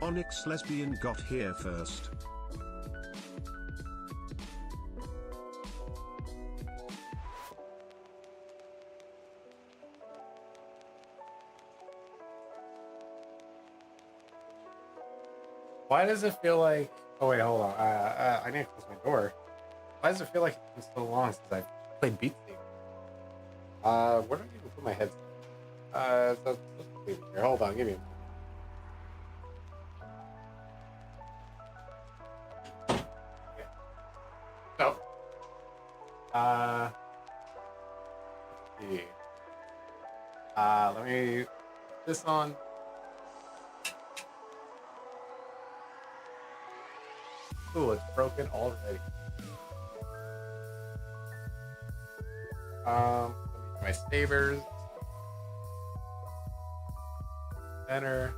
Onyx Lesbian got here first. Why does it feel like... Oh wait, hold on. I need to close my door. Why does it feel like it's been so long since I've played Beat Saber? Where do I even put my headset? Let's leave it here. Hold on, give me a minute. Okay. So, let's see. Let me put this on. Ooh, it's broken already. My sabers. Center.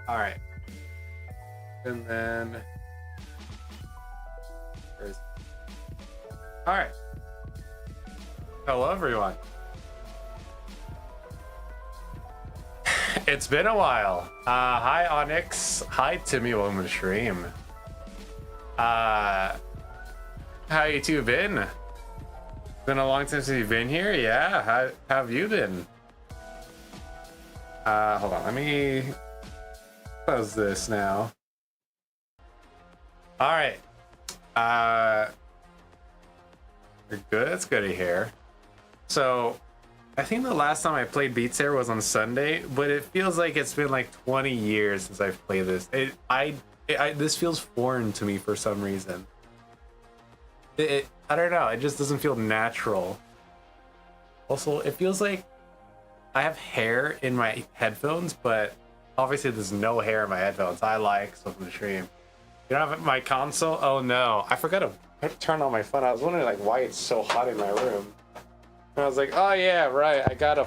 Alright. And then alright. Hello everyone. It's been a while. Hi Onyx. Hi Timmy, welcome to the stream. How you two been? Been a long time since you've been here. Yeah, how have you been? Hold on, let me close this now. All right. You're good. It's good to hear. So, I think the last time I played Beat Saber was on Sunday, but it feels like it's been like 20 years since I've played this. This feels foreign to me for some reason. I don't know, it just doesn't feel natural. Also, it feels like I have hair in my headphones, but obviously there's no hair in my headphones. I like something to stream. You don't have my console? Oh no, I forgot to turn on my phone. I was wondering like why it's so hot in my room. And I was like, oh yeah, right. I got a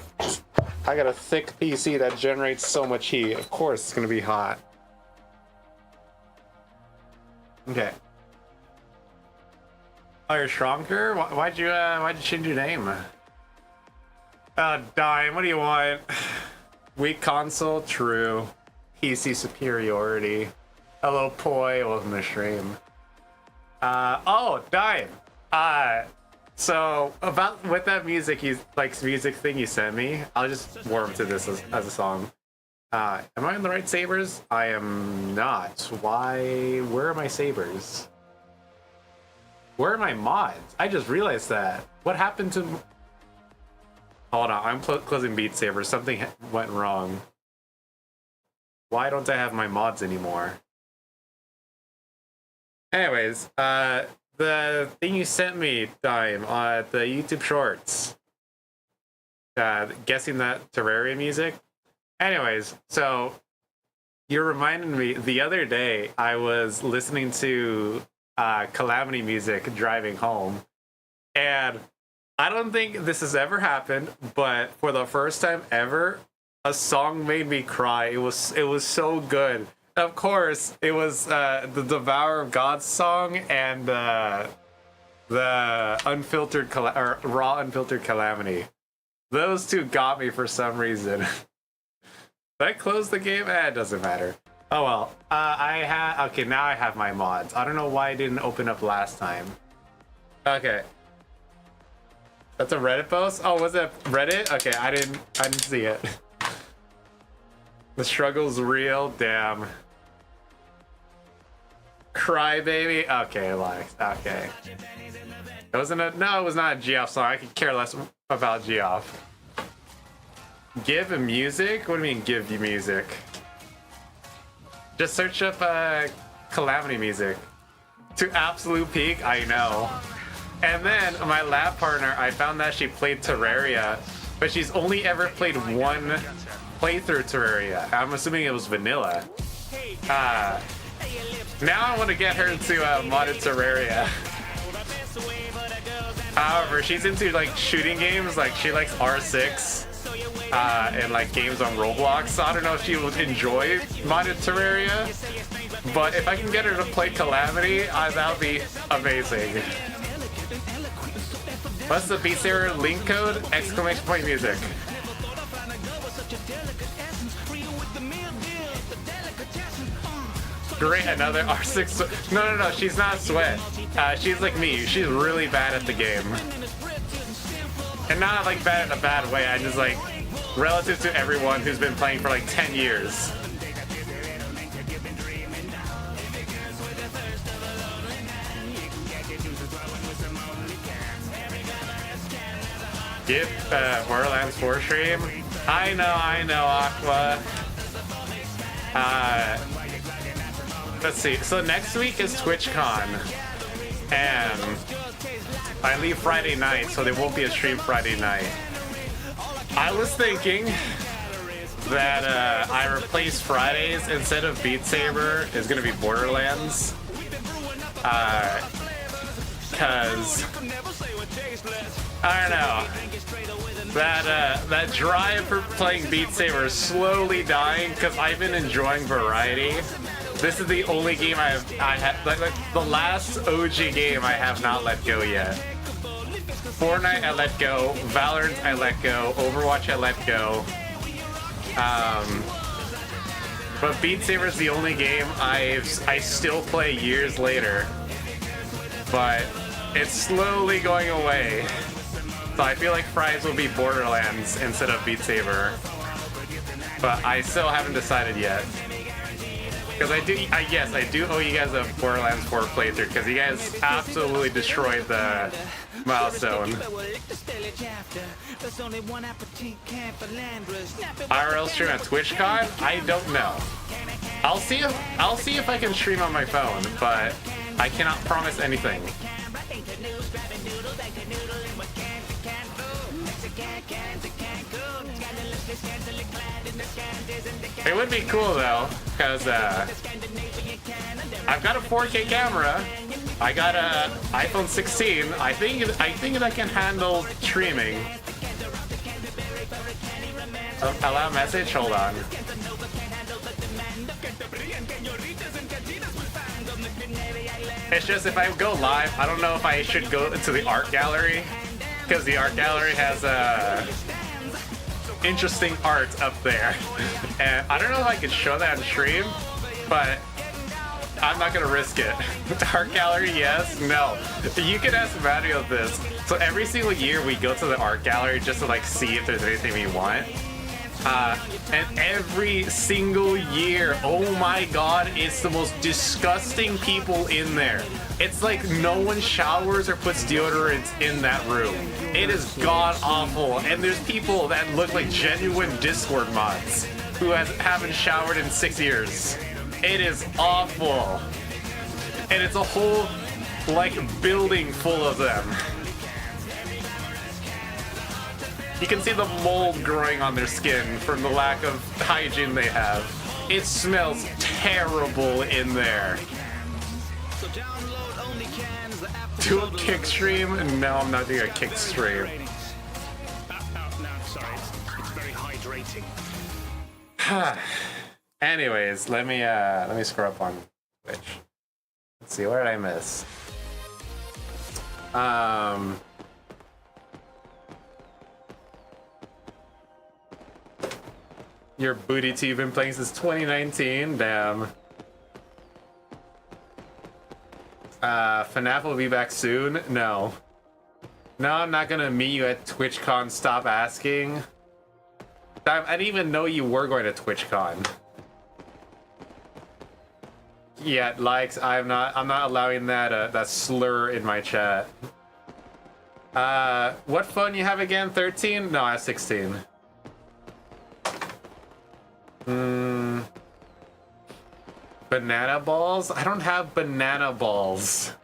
thick PC that generates so much heat. Of course it's gonna be hot. Okay. Oh, you're stronger? Why'd you change your name? Dime, what do you want? Weak console? True. PC superiority. Hello, Poi, welcome to the stream. Oh, Dime. So, with that music music thing you sent me, I'll just warm to this as a song. Am I on the right sabers? I am not. Why? Where are my sabers? Where are my mods? I just realized that. What happened to... Hold on, I'm closing Beat Saber. Something went wrong. Why don't I have my mods anymore? Anyways, the thing you sent me, Dime, the YouTube Shorts. Guessing that Terraria music. Anyways, so you reminded me the other day I was listening to Calamity music driving home, and I don't think this has ever happened, but for the first time ever, a song made me cry. It was so good. Of course, it was the Devour of God's song and the unfiltered raw unfiltered Calamity. Those two got me for some reason. Did I close the game? It doesn't matter. Oh well. Okay, now I have my mods. I don't know why it didn't open up last time. Okay. That's a Reddit post? Oh, was it Reddit? Okay, I didn't see it. The struggle's real, damn. Crybaby? Okay, like, okay. It wasn't a, no, it was not a Geoff song. I could care less about Geoff. Give music? What do you mean give you music? Just search up Calamity music. To absolute peak, I know. And then my lab partner, I found that she played Terraria, but she's only ever played one playthrough Terraria. I'm assuming it was vanilla. Now I want to get her into modded Terraria. However, she's into like shooting games, like she likes R6 and like games on Roblox. So I don't know if she would enjoy modded Terraria, but if I can get her to play Calamity, that would be amazing. What's the Beat Saber link code? ! Music. Great, another R6. No, she's not Sweat. She's like me. She's really bad at the game. And not like bad in a bad way. I just like, relative to everyone who's been playing for like 10 years. Get Borderlands 4 stream. I know, Aqua. Let's see. So next week is TWITCHCON, and I leave Friday night, so there won't be a stream Friday night. I was thinking that I replace Fridays instead of Beat Saber is gonna be Borderlands, cause I don't know. That drive for playing Beat Saber is slowly dying because I've been enjoying variety. This is the only game I have like the last OG game I have not let go yet. Fortnite I let go, Valorant I let go, Overwatch I let go. But Beat Saber is the only game I still play years later. But it's slowly going away. So I feel like Fridays will be Borderlands instead of Beat Saber. But I still haven't decided yet. Because I do owe you guys a Borderlands 4 playthrough, because you guys absolutely destroyed the milestone. IRL stream at TWITCHCON? I don't know. I'll see if I can stream on my phone, but I cannot promise anything. It would be cool though, because I've got a 4K camera. I got a iPhone 16. I think that can handle streaming. Allow message. Hold on. It's just if I go live, I don't know if I should go to the art gallery, because the art gallery has interesting art up there, and I don't know if I can show that on stream, but I'm not gonna risk it. Art gallery, yes, no. You can ask Mario this. So every single year we go to the art gallery just to like see if there's anything we want. And every single year, oh my god, it's the most disgusting people in there. It's like no one showers or puts deodorant in that room. It is god awful, and there's people that look like genuine Discord mods who haven't showered in 6 years. It is awful, and it's a whole like building full of them. You can see the mold growing on their skin from the lack of hygiene they have. It smells terrible in there. Do a kick stream? No, I'm not doing a kick stream. Anyways, let me scroll up on Twitch. Let's see, what did I miss? Your booty too, you've been playing since 2019. Damn. FNAF will be back soon. No, I'm not gonna meet you at TwitchCon. Stop asking. I didn't even know you were going to TwitchCon. Yeah, likes. I'm not allowing that that slur in my chat. What phone you have again? 13? No, I have 16. Banana balls? I don't have banana balls.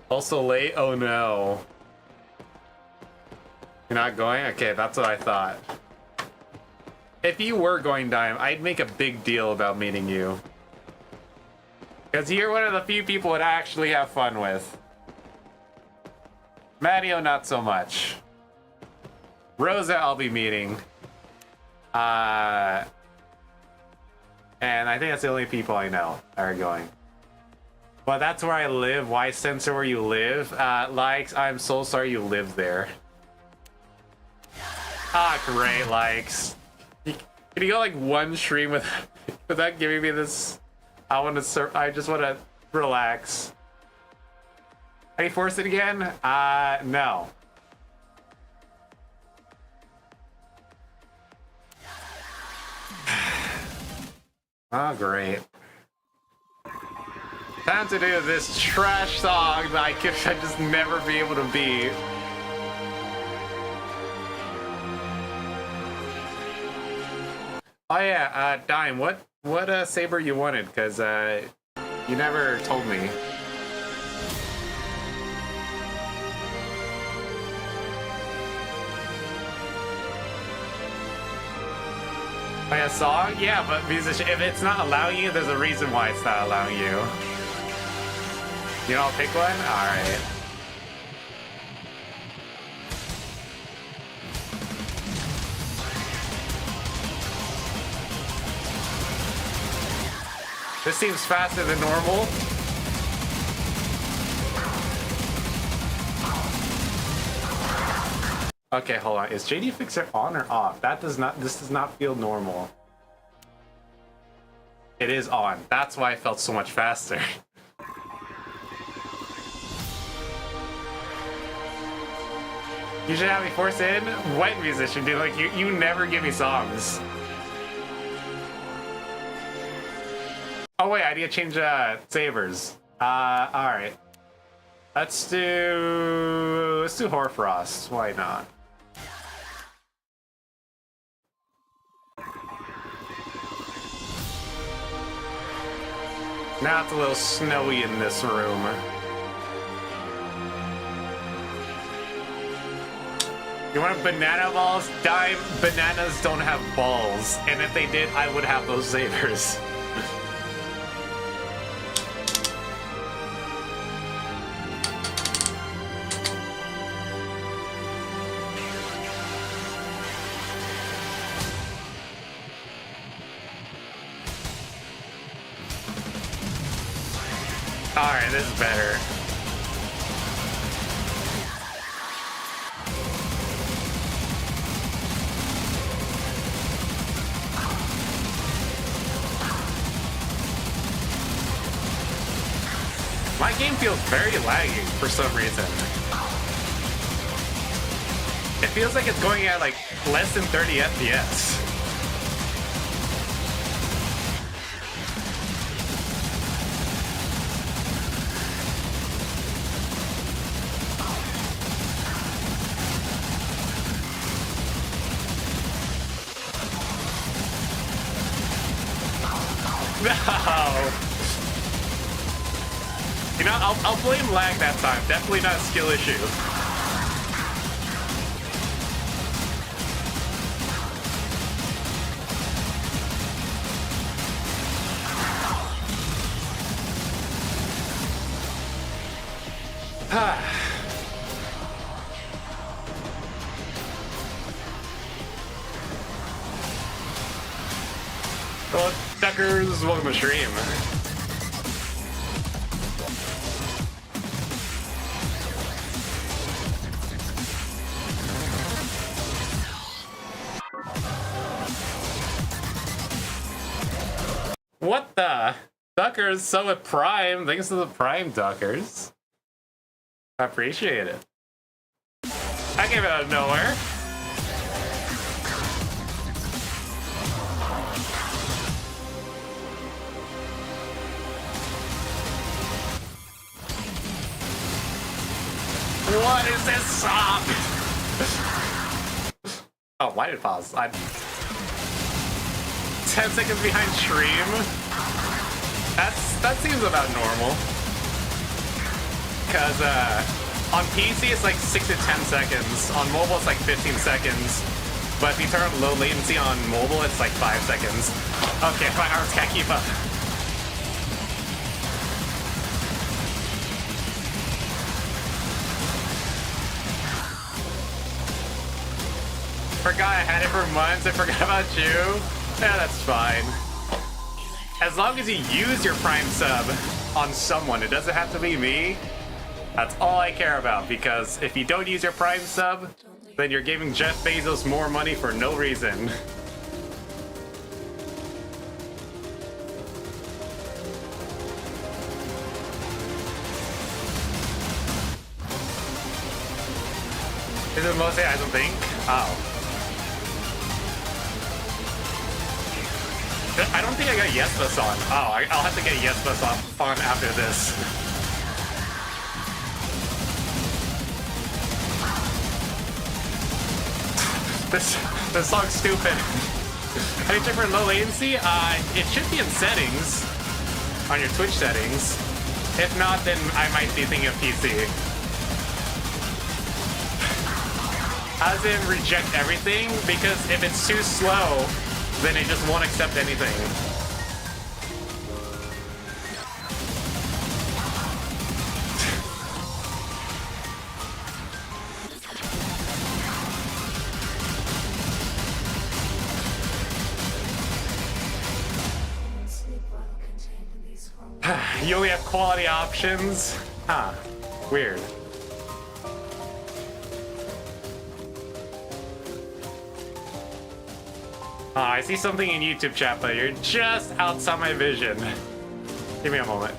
Also late? Oh no. You're not going? Okay, that's what I thought. If you were going, Dime, I'd make a big deal about meeting you. Because you're one of the few people that I actually have fun with. Mario, not so much. Rosa, I'll be meeting. And I think that's the only people I know are going. But that's where I live. Why censor where you live? Likes, I'm so sorry you live there. Ah, great likes. Can you go like one stream without giving me this? I just want to relax. Can you force it again? No. Oh, great. Time to do this trash song that I just never be able to beat. Oh yeah, Dime, what saber you wanted? Because you never told me. Oh yeah, song? Yeah, but musician, if it's not allowing you, there's a reason why it's not allowing you. You don't pick one? Alright. This seems faster than normal. Okay, hold on. Is JD Fixer on or off? This does not feel normal. It is on. That's why I felt so much faster. You should have me force in white musician, dude. Like you never give me songs. Oh wait, I need to change sabers. Alright. Let's do Hoarfrost. Why not? Now it's a little snowy in this room. You want banana balls? Dime, bananas don't have balls. And if they did, I would have those sabers. Alright, this is better. My game feels very laggy for some reason. It feels like it's going at like less than 30 FPS. No! You know, I'll blame lag that time. Definitely not a skill issue. Well, Duckers, welcome to stream. What the? Duckers, so with Prime. Thanks to the Prime Duckers. I appreciate it. I came out of nowhere. What is this song? Oh, why did it pause? I'm 10 seconds behind stream. That seems about normal. Cause on PC it's like 6 to 10 seconds. On mobile it's like 15 seconds. But if you turn on low latency on mobile, it's like 5 seconds. Okay, my arms can't keep up. Forgot I had it for months. I forgot about you. Yeah, that's fine. As long as you use your Prime sub on someone, it doesn't have to be me. That's all I care about, because if you don't use your Prime sub, then you're giving Jeff Bezos more money for no reason. Is it mostly I don't think? Oh. I don't think I got Yes Bus on. Oh, I'll have to get Yes Bus on after this. This song's stupid. How do you check for low latency? It should be in settings, on your Twitch settings. If not, then I might be thinking of PC. How does it reject everything? Because if it's too slow, then it just won't accept anything. You only have quality options? Huh. Weird. I see something in YouTube chat, but you're just outside my vision. Give me a moment.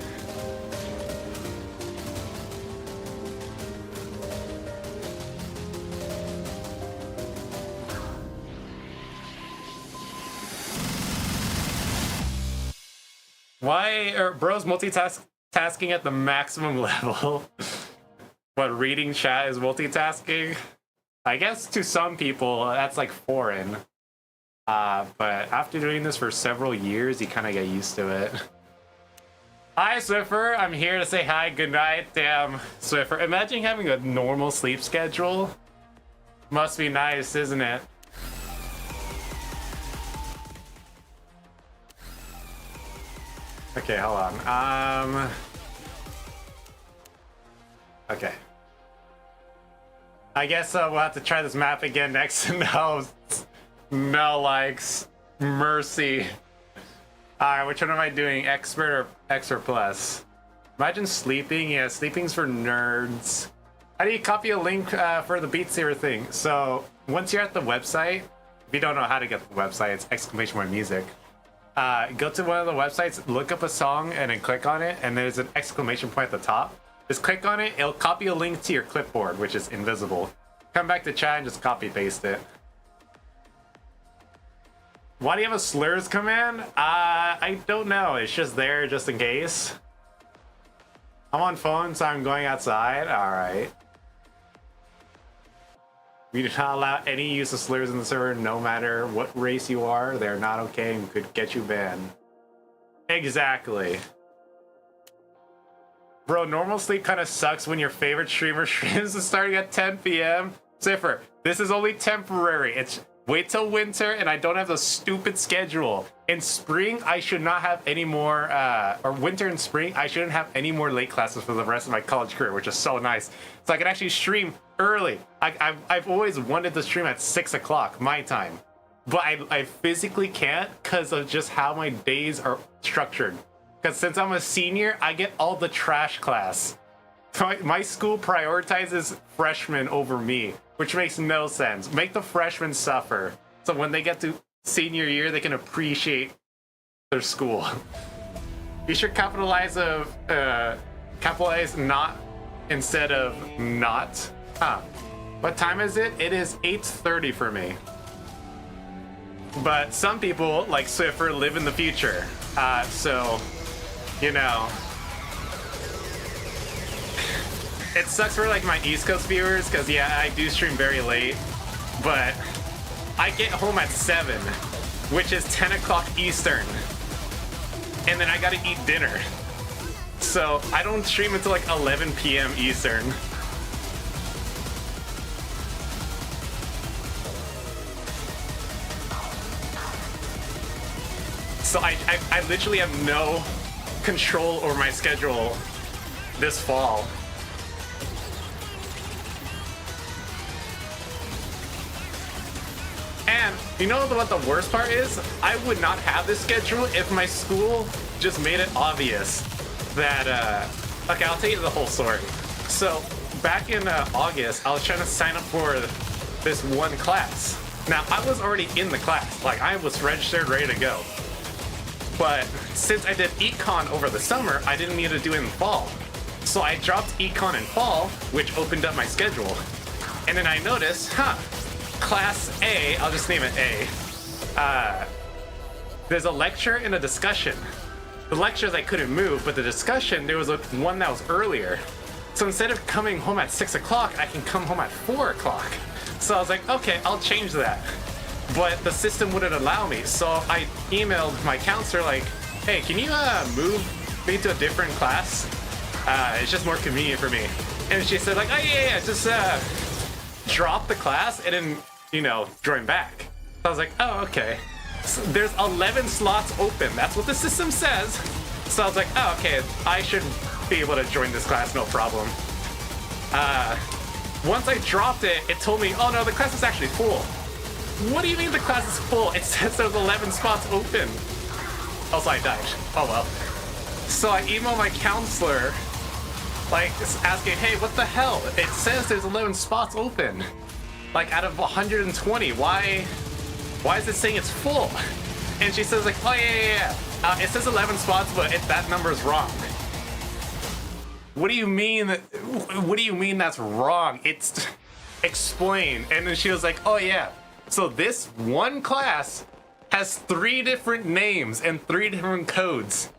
Why are bros multitasking at the maximum level? What, reading chat is multitasking? I guess to some people that's like foreign. But after doing this for several years, you kind of get used to it. Hi, Swiffer. I'm here to say hi, good night. Damn, Swiffer. Imagine having a normal sleep schedule. Must be nice, isn't it? Okay, hold on. Okay. I guess we'll have to try this map again next. No likes. Mercy. Alright, which one am I doing? Expert or Expert Plus? Imagine sleeping. Yeah, sleeping's for nerds. How do you copy a link for the Beat Saber thing? So, once you're at the website, if you don't know how to get to the website, it's !music. Go to one of the websites, look up a song, and then click on it, and there's an exclamation point at the top. Just click on it, it'll copy a link to your clipboard, which is invisible. Come back to chat and just copy paste it. Why do you have a slurs command? I don't know. It's just there just in case. I'm on phone, so I'm going outside. Alright. We do not allow any use of slurs in the server, no matter what race you are. They're not okay and could get you banned. Exactly. Bro, normal sleep kind of sucks when your favorite streamer streams is starting at 10 p.m. Ziffer, this is only temporary. It's wait till winter, and I don't have the stupid schedule. In spring, I should not have any more, or winter and spring, I shouldn't have any more late classes for the rest of my college career, which is so nice. So I can actually stream early. I've always wanted to stream at 6 o'clock, my time. But I physically can't because of just how my days are structured. Because since I'm a senior, I get all the trash class. My school prioritizes freshmen over me, which makes no sense. Make the freshmen suffer, so when they get to senior year, they can appreciate their school. You should capitalize not instead of not. Huh. What time is it? It is 8:30 for me. But some people, like Swiffer, live in the future. So, you know. It sucks for like my East Coast viewers, because yeah, I do stream very late, but I get home at 7, which is 10 o'clock Eastern, and then I gotta eat dinner. So I don't stream until like 11 p.m. Eastern. So I literally have no control over my schedule this fall. And you know what the worst part is? I would not have this schedule if my school just made it obvious that, okay, I'll tell you the whole story. So back in August, I was trying to sign up for this one class. Now, I was already in the class. Like, I was registered, ready to go. But since I did econ over the summer, I didn't need to do it in fall. So I dropped econ in fall, which opened up my schedule. And then I noticed, class A, I'll just name it A, there's a lecture and a discussion. The lectures I couldn't move, but the discussion, there was one that was earlier. So instead of coming home at 6 o'clock, I can come home at 4 o'clock. So I was like, okay, I'll change that. But the system wouldn't allow me. So I emailed my counselor like, hey, can you move me to a different class? It's just more convenient for me. And she said like, oh yeah, just drop the class and then, you know, join back. So I was like, oh, okay. So there's 11 slots open. That's what the system says. So I was like, oh, okay, I should be able to join this class, no problem. Once I dropped it, it told me, oh no, the class is actually full. What do you mean the class is full? It says there's 11 spots open. Also, I died. Oh well. So I emailed my counselor, like, asking, hey, what the hell? It says there's 11 spots open. Like, out of 120, why is it saying it's full? And she says like, oh yeah. It says 11 spots, but that number is wrong. What do you mean? What do you mean that's wrong? It's explain. And then she was like, oh yeah. So this one class has 3 different names and 3 different codes.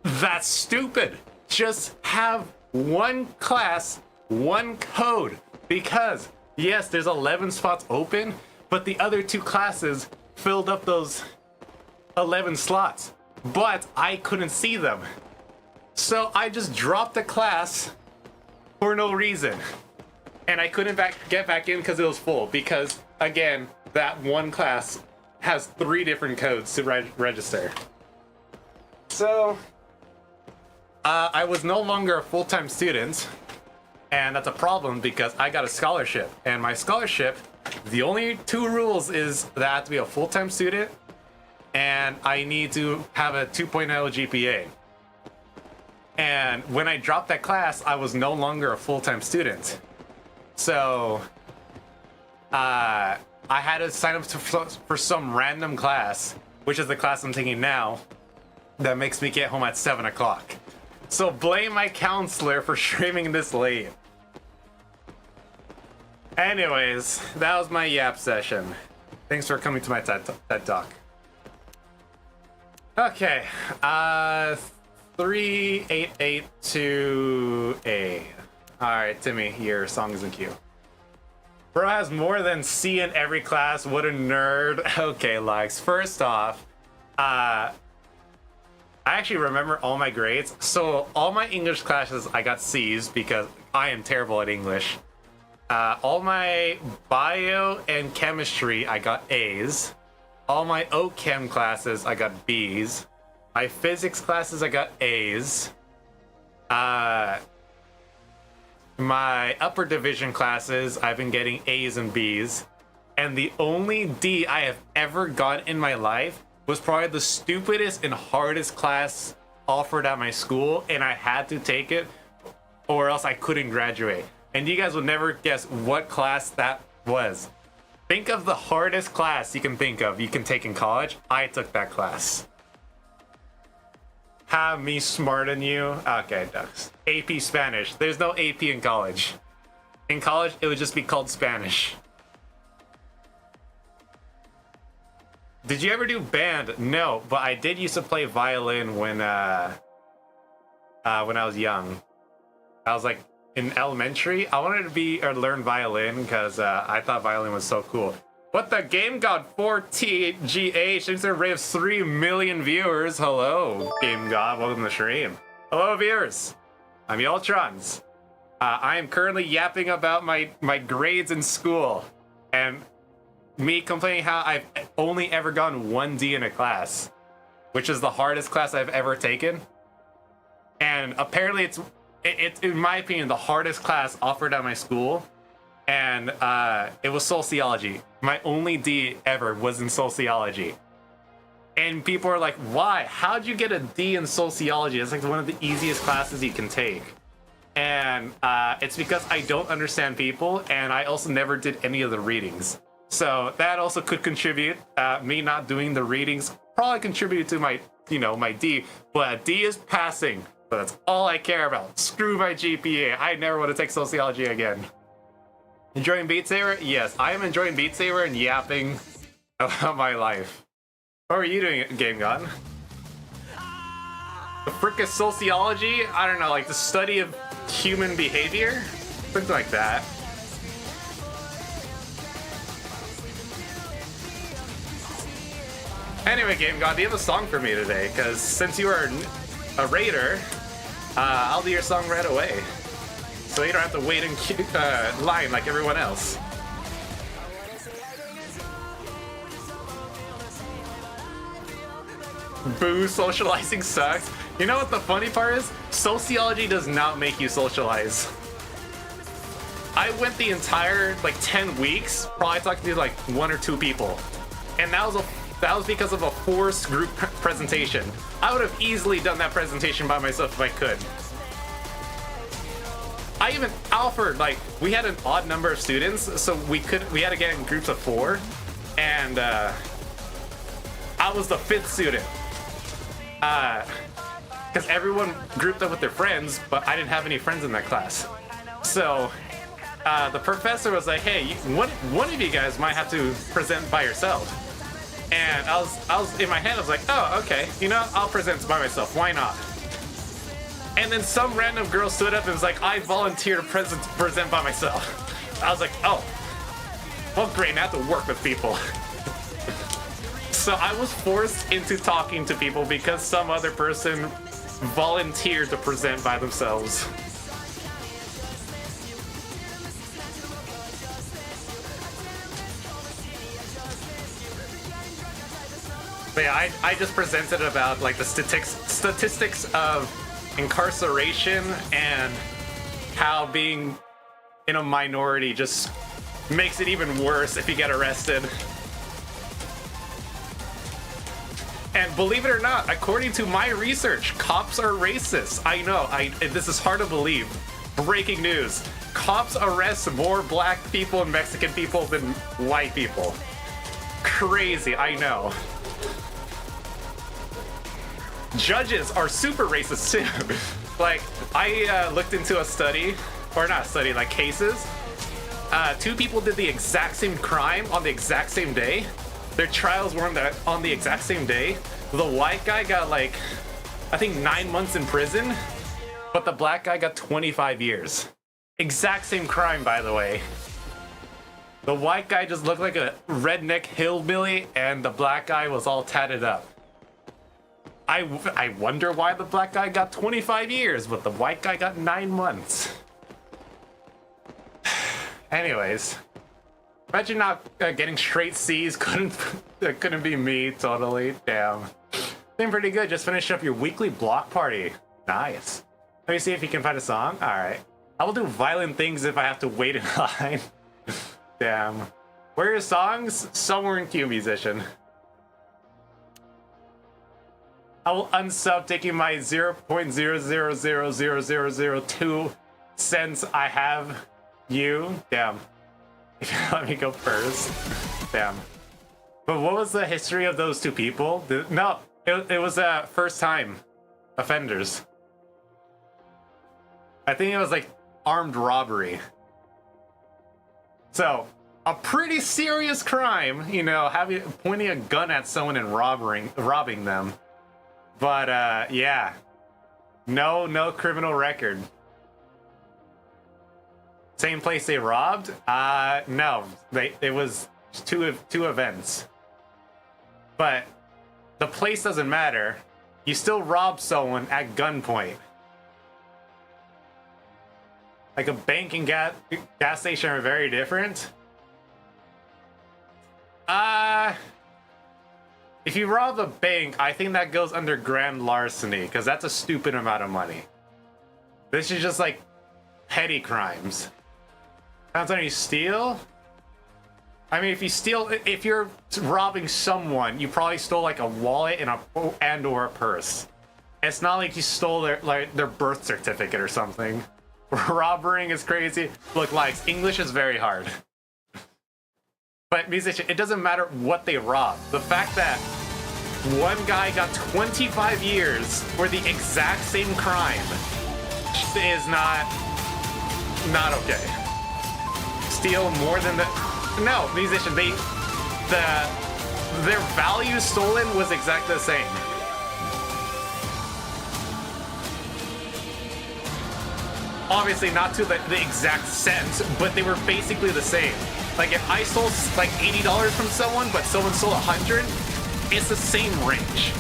That's stupid. Just have one class, one code. Because yes, there's 11 spots open, but the other 2 classes filled up those 11 slots, but I couldn't see them. So I just dropped the class for no reason. And I couldn't get back in because it was full. Because, again, that one class has 3 different codes to register. So, I was no longer a full-time student. And that's a problem because I got a scholarship. And my scholarship, the only 2 rules is that I have to be a full-time student and I need to have a 2.0 GPA. And when I dropped that class, I was no longer a full-time student. So, I had to sign up for some random class, which is the class I'm taking now, that makes me get home at 7 o'clock. So blame my counselor for streaming this late. Anyways, that was my yap session. Thanks for coming to my TED Talk. Okay, 3882A. Alright, Timmy, your song is in queue. Bro has more than C in every class. What a nerd. Okay, Lex. First off, I actually remember all my grades. So all my English classes, I got C's because I am terrible at English. All my bio and chemistry, I got A's. All my OChem classes, I got B's. My physics classes, I got A's. My upper division classes, I've been getting A's and B's. And the only D I have ever gotten in my life was probably the stupidest and hardest class offered at my school, and I had to take it or else I couldn't graduate. And you guys will never guess what class that was. Think of the hardest class you can think of, you can take in college. I took that class. Have me smart than you? Okay, ducks. AP Spanish. There's no AP in college. In college, it would just be called Spanish. Did you ever do band? No, but I did used to play violin when I was young. I was like in elementary. I wanted to be or learn violin because I thought violin was so cool. What the Game God 4TGH? Thanks for a rate of 3 million viewers. Hello, Game God. Welcome to the stream. Hello, viewers. I'm Yoltronz. I am currently yapping about my grades in school and me complaining how I've only ever gotten 1 D in a class, which is the hardest class I've ever taken. And apparently it's in my opinion, the hardest class offered at my school. And it was sociology. My only D ever was in sociology. And people are like, why? How'd you get a D in sociology? It's like one of the easiest classes you can take. and it's because I don't understand people, and I also never did any of the readings. So that also could contribute. Me not doing the readings probably contribute to my, my D. But a D is passing, so that's all I care about. Screw my GPA. I never want to take sociology again. Enjoying Beat Saber? Yes, I am enjoying Beat Saber and yapping about my life. What are you doing, Game God? The frick is sociology? I don't know, like the study of human behavior? Something like that. Anyway, Game God, do you have a song for me today? Because since you are a raider, I'll do your song right away. So you don't have to wait in line like everyone else. Boo, socializing sucks. You know what the funny part is? Sociology does not make you socialize. I went the entire, 10 weeks, probably talking to, 1 or 2 people. And that was because of a forced group presentation. I would have easily done that presentation by myself if I could. I even offered, we had an odd number of students, so we had to get in groups of 4. And, I was the 5th student. Because everyone grouped up with their friends, but I didn't have any friends in that class. So, the professor was like, hey, one of you guys might have to present by yourself. And I was in my head, I was like, oh, okay, I'll present by myself, why not? And then some random girl stood up and was like, I volunteer to present by myself. I was like, oh, well, great, I have to work with people. So I was forced into talking to people because some other person volunteered to present by themselves. But yeah, I just presented about the statistics of incarceration and how being in a minority just makes it even worse if you get arrested. And believe it or not, according to my research, cops are racist. I know, this is hard to believe. Breaking news. Cops arrest more black people and Mexican people than white people. Crazy, I know. Judges are super racist too. I looked into a study, or not a study, cases. 2 people did the exact same crime on the exact same day. Their trials were on the exact same day. The white guy got I think 9 months in prison, but the black guy got 25 years. Exact same crime, by the way. The white guy just looked like a redneck hillbilly, and the black guy was all tatted up. I wonder why the black guy got 25 years, but the white guy got 9 months. Anyways. Imagine not getting straight C's. Couldn't be me, totally. Damn. Been pretty good. Just finished up your weekly block party. Nice. Let me see if you can find a song. Alright. I will do violent things if I have to wait in line. Damn. Where are your songs? Somewhere in Q, musician. I will unsub, taking my 0.000002 cents I have you. Damn. Let me go first. Damn. But what was the history of those 2 people? No, it was first time offenders. I think it was armed robbery. So, a pretty serious crime, pointing a gun at someone and robbing them. But yeah. No criminal record. Same place they robbed? No. It was two events. But the place doesn't matter. You still rob someone at gunpoint. A bank and gas station are very different. If you rob a bank, I think that goes under grand larceny, because that's a stupid amount of money. This is just petty crimes. Depends on you steal. I mean, if you're robbing someone, you probably stole a wallet and or a purse. It's not like you stole their birth certificate or something. Robbering is crazy. Look, likes, English is very hard. But musician, it doesn't matter what they rob. The fact that one guy got 25 years for the exact same crime is not okay. Steal more than the... No, musician, their value stolen was exactly the same. Obviously not to the exact cent, but they were basically the same. Like if I stole like $80 from someone, but someone stole 100, it's the same range.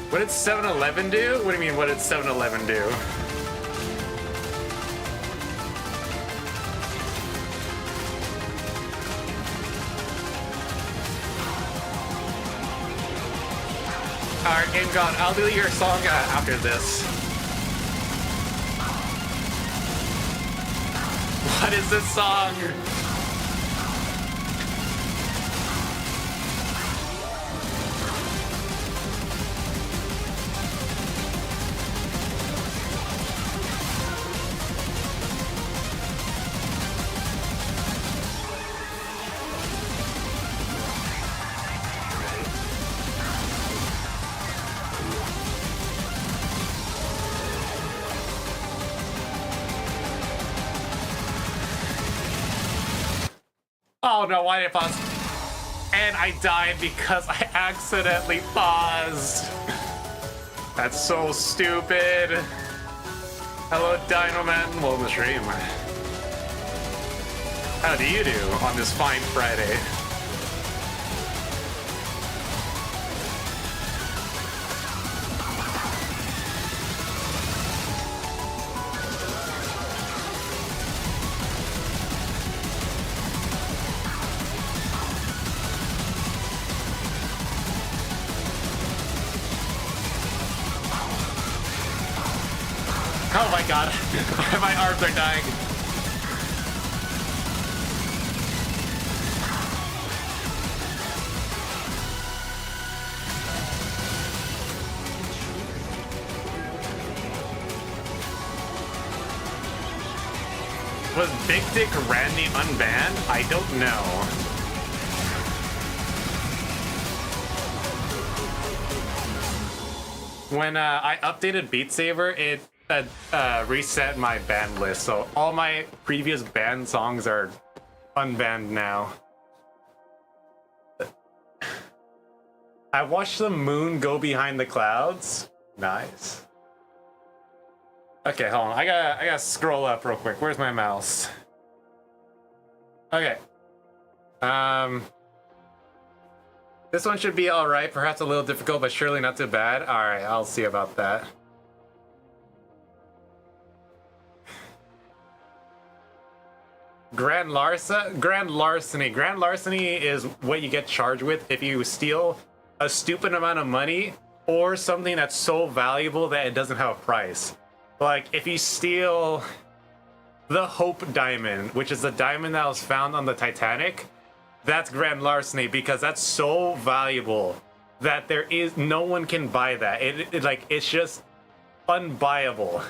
What did 7-Eleven do? What do you mean, what did 7-Eleven do? Alright, Game God, I'll do your song after this. What is this song? Oh no, why did I pause? And I died because I accidentally paused. That's so stupid. Hello, Dino Man. Welcome to the stream. How do you do on this fine Friday? Oh my god, my arms are dying. Was Big Dick Randy unbanned? I don't know. When I updated Beat Saber, it reset my banned list, so all my previous banned songs are unbanned now. I watched the moon go behind the clouds. Nice. Okay, hold on. I gotta scroll up real quick. Where's my mouse? Okay. This one should be all right. Perhaps a little difficult, but surely not too bad. All right, I'll see about that. Grand larceny. Grand larceny is what you get charged with if you steal a stupid amount of money or something that's so valuable that it doesn't have a price. Like if you steal the Hope Diamond, which is the diamond that was found on the Titanic, that's grand larceny because that's so valuable that no one can buy that. It's just unbuyable.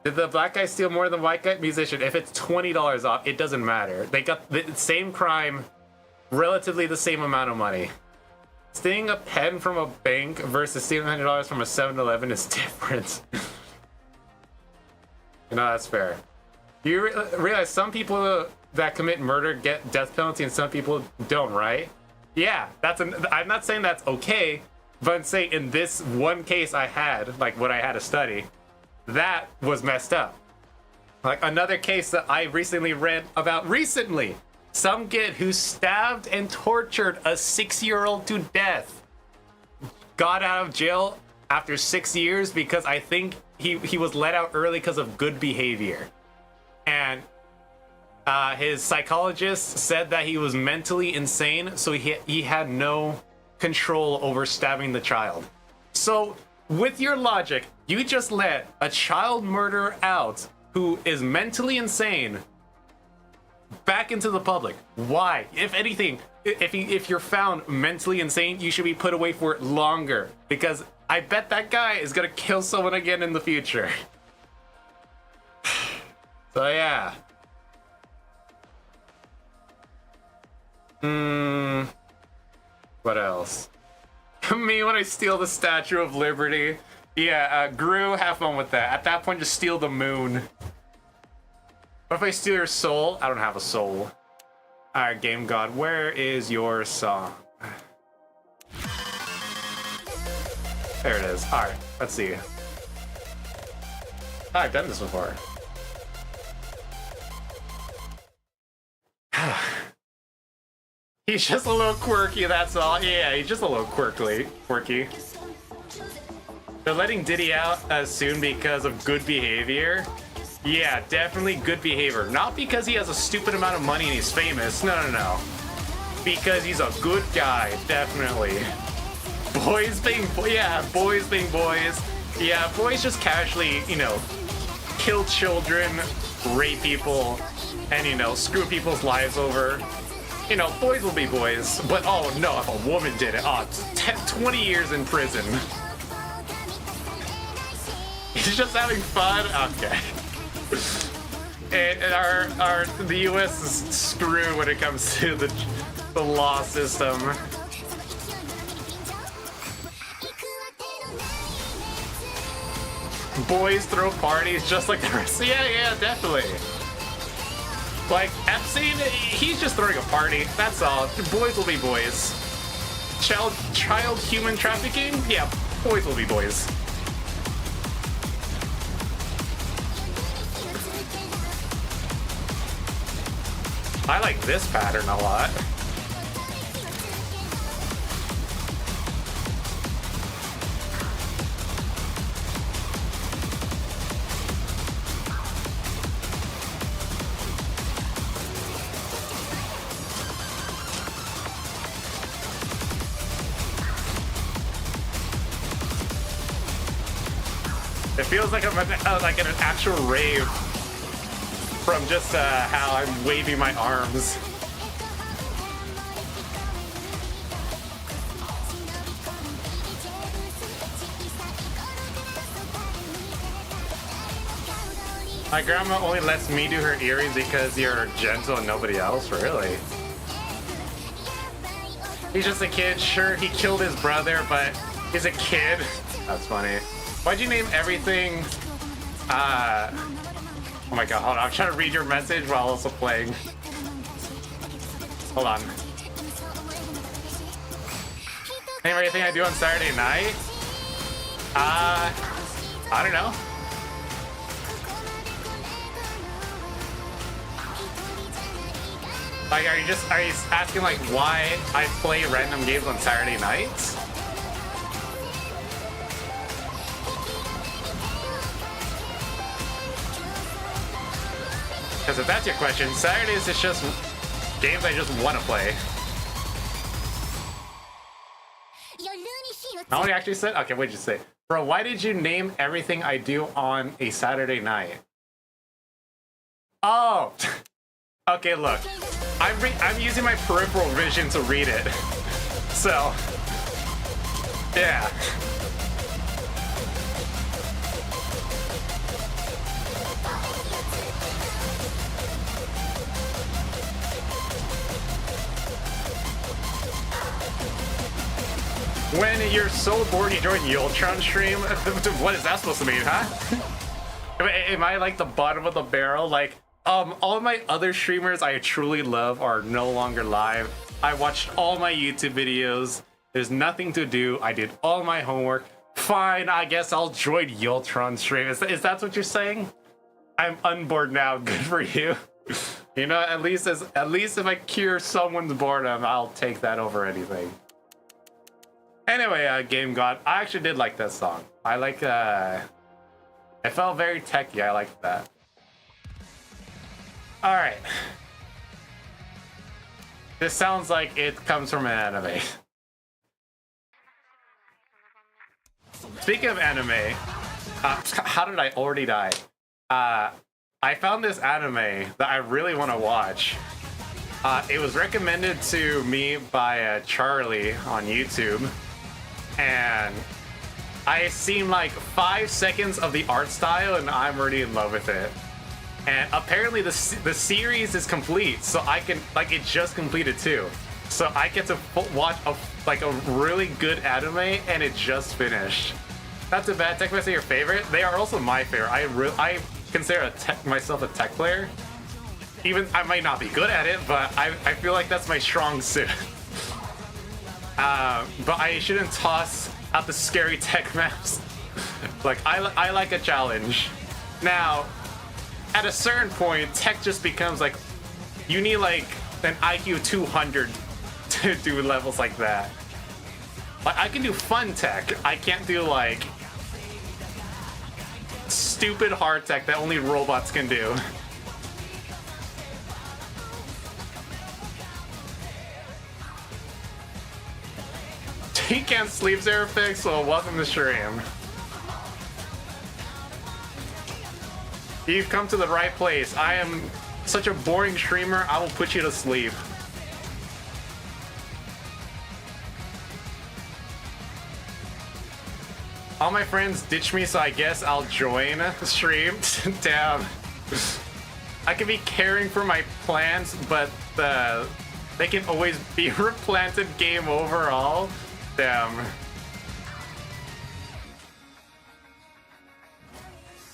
Did the black guy steal more than the white guy? Musician, if it's $20 off, it doesn't matter. They got the same crime, relatively the same amount of money. Stealing a pen from a bank versus stealing $100 from a 7-Eleven is different. You know, that's fair. You realize some people that commit murder get death penalty and some people don't, right? Yeah, I'm not saying that's okay, but I'm saying in this one case I had, like what I had to study, that was messed up. Like another case that I recently read about some kid who stabbed and tortured a 6-year-old to death got out of jail after 6 years because I think he was let out early because of good behavior. And his psychologist said that he was mentally insane, so he had no control over stabbing the child. So with your logic, you just let a child murderer out who is mentally insane back into the public. Why? If anything, if you're found mentally insane, you should be put away for longer, because I bet that guy is gonna kill someone again in the future. So yeah. What else? Me when I steal the Statue of Liberty. Yeah, Gru, have fun with that. At that point, just steal the moon. What if I steal your soul? I don't have a soul. Alright, Game God, where is your song? There it is. Alright, let's see. Oh, I've done this before. He's just a little quirky, that's all. Yeah, he's just a little quirky. They're letting Diddy out soon because of good behavior. Yeah, definitely good behavior. Not because he has a stupid amount of money and he's famous. No. Because he's a good guy, definitely. Boys being boys. Yeah, boys just casually, kill children, rape people, and, screw people's lives over. Boys will be boys. But, oh no, if a woman did it, 20 years in prison. He's just having fun? Okay. And the US is screwed when it comes to the law system. Boys throw parties just like the rest. Yeah, definitely. Like Epstein, he's just throwing a party. That's all. Boys will be boys. Child human trafficking? Yeah, boys will be boys. I like this pattern a lot. It feels like I'm like in an actual rave from just how I'm waving my arms. My grandma only lets me do her earrings because you're gentle and nobody else, really. He's just a kid. Sure, he killed his brother, but he's a kid. That's funny. Why'd you name everything? Oh my god, hold on. I'm trying to read your message while also playing. Hold on. Name everything I do on Saturday night? I don't know. Like, are you asking like why I play random games on Saturday nights? Because if that's your question, Saturdays is just games I just want to play. No one actually said? Okay, what'd you say? Bro, why did you name everything I do on a Saturday night? Oh! Okay, look. I'm using my peripheral vision to read it. So, yeah. When you're so bored, you join Yoltronz stream? What is that supposed to mean, huh? Am I like the bottom of the barrel? Like, all my other streamers I truly love are no longer live. I watched all my YouTube videos. There's nothing to do. I did all my homework. Fine, I guess I'll join Yoltronz stream. Is that what you're saying? I'm unbored now. Good for you. You know, at least if I cure someone's boredom, I'll take that over anything. Anyway, Game God, I actually did like that song. I like, it felt very techy. I liked that. All right. This sounds like it comes from an anime. Speaking of anime, how did I already die? I found this anime that I really want to watch. It was recommended to me by Charlie on YouTube, and I seen like 5 seconds of the art style, and I'm already in love with it. And apparently the series is complete, so I can, like, it just completed too. So I get to watch a really good anime, and it just finished. Not too bad. Tech are your favorite. They are also my favorite. I consider myself a tech player. Even I might not be good at it, but I feel like that's my strong suit. But I shouldn't toss out the scary tech maps. Like I like a challenge. Now, at a certain point, tech just becomes like, you need like an IQ 200 to do levels like that. Like, I can do fun tech. I can't do like stupid hard tech that only robots can do. He can't sleep, Zerafix, so welcome to stream. You've come to the right place. I am such a boring streamer, I will put you to sleep. All my friends ditch me, so I guess I'll join the stream. Damn. I can be caring for my plants, but they can always be replanted. Game overall. Damn.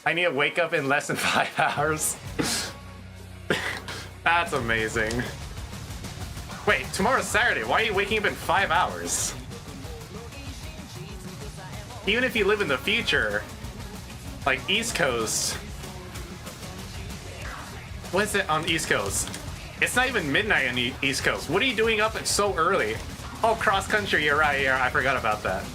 I need to wake up in less than 5 hours. That's amazing. Wait, tomorrow's Saturday. Why are you waking up in 5 hours? Even if you live in the future, like East Coast. What is it on East Coast? It's not even midnight on the East Coast. What are you doing up so early? Oh, cross country, you're right, yeah, I forgot about that.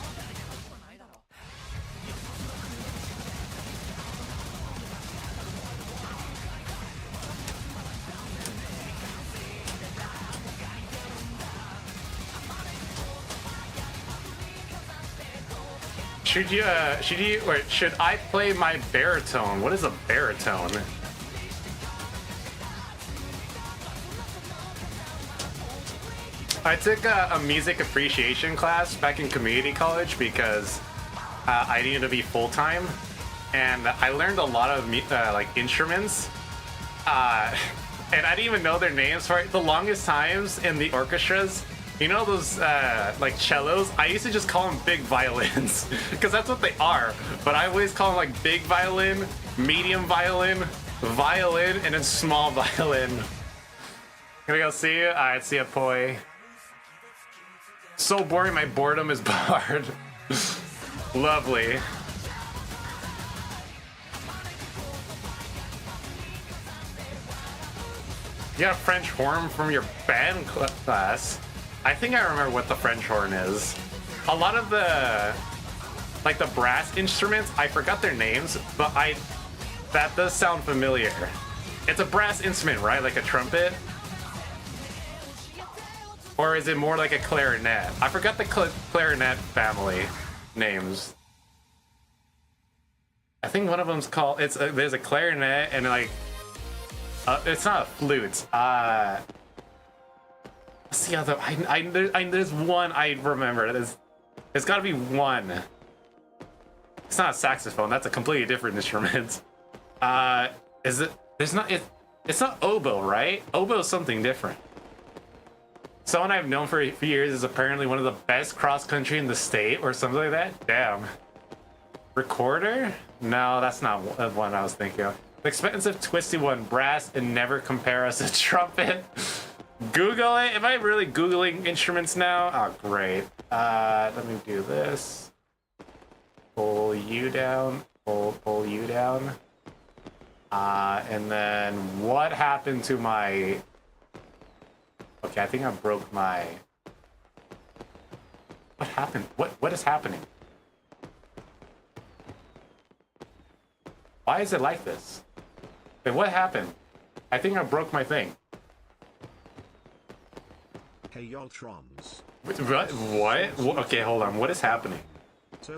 Should I play my baritone? What is a baritone? I took a music appreciation class back in community college because I needed to be full-time, and I learned a lot of like instruments, and I didn't even know their names for the longest times in the orchestras. You know those like cellos? I used to just call them big violins because that's what they are. But I always call them like big violin, medium violin, violin, and then small violin. Gonna go see you? Alright, see ya, Poi. So boring, my boredom is barred. Lovely. You got a French horn from your band class? I think I remember what the French horn is. A lot of the, like the brass instruments, I forgot their names, but that does sound familiar. It's a brass instrument, right? Like a trumpet? Or is it more like a clarinet? I forgot the clarinet family names. I think one of them's called, there's a clarinet and like, it's not a flute. What's the other? There's one I remember. There's got to be one. It's not a saxophone. That's a completely different instrument. Is it? There's not. It's not oboe, right? Oboe is something different. Someone I've known for a few years is apparently one of the best cross country in the state, or something like that. Damn. Recorder? No, that's not one I was thinking of. The expensive twisty one, brass, and never compare us a trumpet. Google it. Am I really Googling instruments now? Oh, great. Let me do this. Pull you down. Pull you down. And then what happened to my... Okay, I think I broke my... What happened? What is happening? Why is it like this? Wait, what happened? I think I broke my thing. Hey Yoltronz. What? Okay, hold on. What is happening?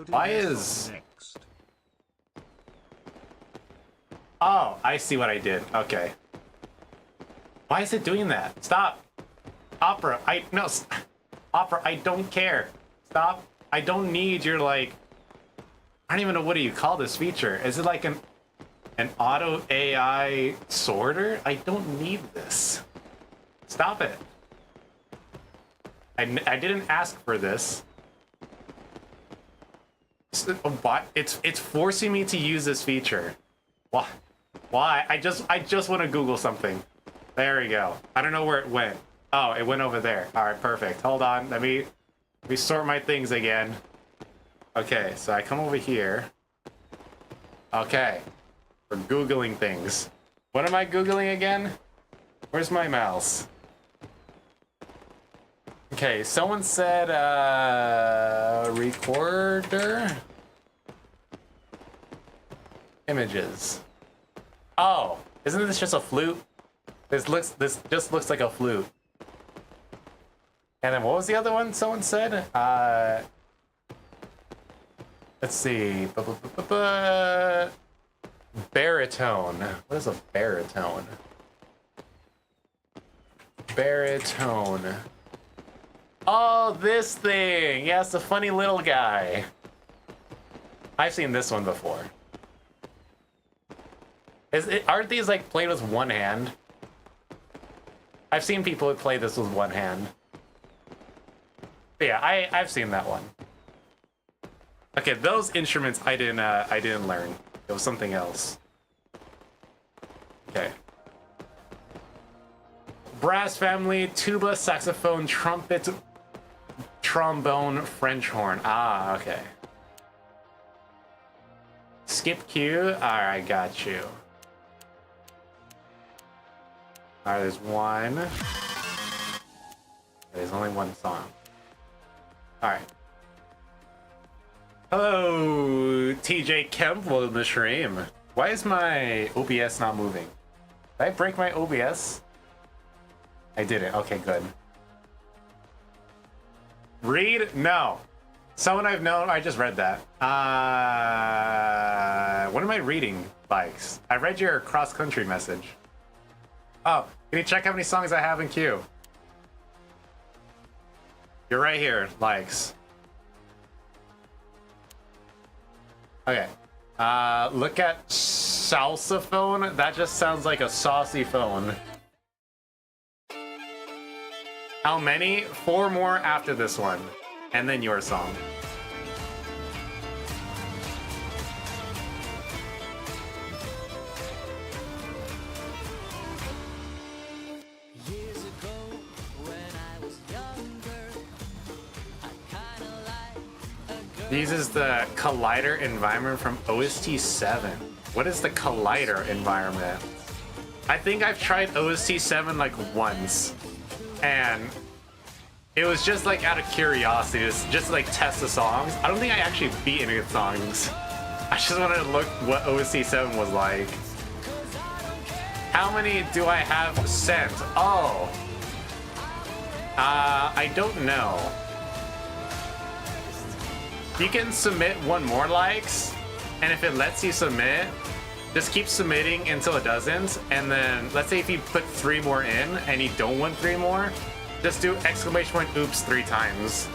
Why is... Next. Oh, I see what I did. Okay. Why is it doing that? Stop. Opera, Opera, I don't care. Stop. I don't need your, like... I don't even know, what do you call this feature? Is it like an auto AI sorter? I don't need this. Stop it. I didn't ask for this. Why? It's forcing me to use this feature. Why? Why? I just want to Google something. There we go. I don't know where it went. Oh, it went over there. All right, perfect. Hold on. Let me sort my things again. Okay, so I come over here. Okay. We're Googling things. What am I Googling again? Where's my mouse? Okay, someone said, recorder? Images. Oh, isn't this just a flute? This just looks like a flute. And then what was the other one someone said? Let's see. Baritone. What is a baritone? Baritone. Oh, this thing! Yeah, it's a funny little guy. I've seen this one before. Aren't these like played with one hand? I've seen people who play this with one hand. But yeah, I've seen that one. Okay, those instruments I didn't learn. It was something else. Okay. Brass family, tuba, saxophone, trumpet, trombone, French horn. Ah, okay. Skip cue. Alright, got you. Alright, there's one. There's only one song. Alright. Hello, TJ Kemp, welcome to the stream. Why is my OBS not moving? Did I break my OBS? I didn't. Okay, good. Read? No. Someone I've known, I just read that. What am I reading, Bikes? I read your cross-country message. Oh, can you check how many songs I have in queue? You're right here, likes. Okay. Look at salsa phone. That just sounds like a saucy phone. How many? 4 more after this one. And then your song. This is the Collider environment from OST 7. What is the Collider environment? I think I've tried OST 7 like once. And it was just like out of curiosity, just like test the songs. I don't think I actually beat any of the songs. I just wanted to look what OST 7 was like. How many do I have sent? Oh. I don't know. You can submit 1 more likes, and if it lets you submit, just keep submitting until it doesn't, and then let's say if you put 3 more in and you don't want 3 more, just do exclamation point oops 3 times.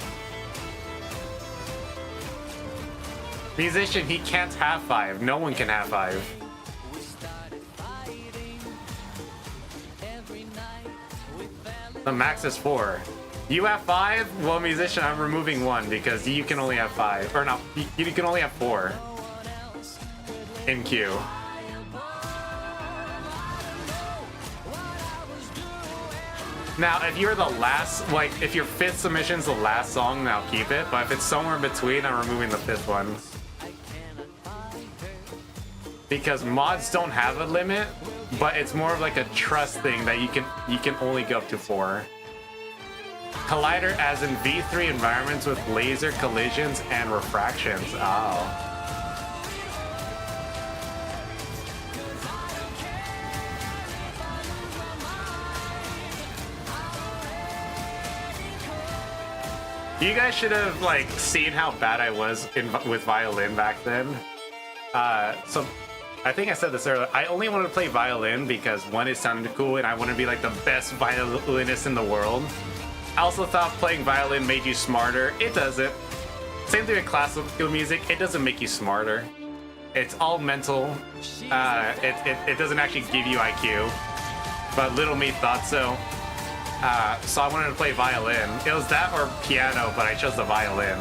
Musician, he can't have 5. No one can have 5. The max is 4. You have 5? Well, musician, I'm removing 1 because you can only have 5. Or no, you can only have 4 in queue. Now, if you're the last, like, if your 5th submission's the last song, then I'll keep it. But if it's somewhere in between, I'm removing the 5th one. because mods don't have a limit, but it's more of like a trust thing that you can only go up to 4. Collider as in V3 environments with laser collisions and refractions. Oh. You guys should have like seen how bad I was with violin back then. So I think I said this earlier. I only wanted to play violin because one, it sounded cool, and I wanted to be like the best violinist in the world. I also thought playing violin made you smarter. It doesn't. Same thing with classical music. It doesn't make you smarter. It's all mental. It doesn't actually give you IQ. But little me thought so. So I wanted to play violin. It was that or piano, but I chose the violin.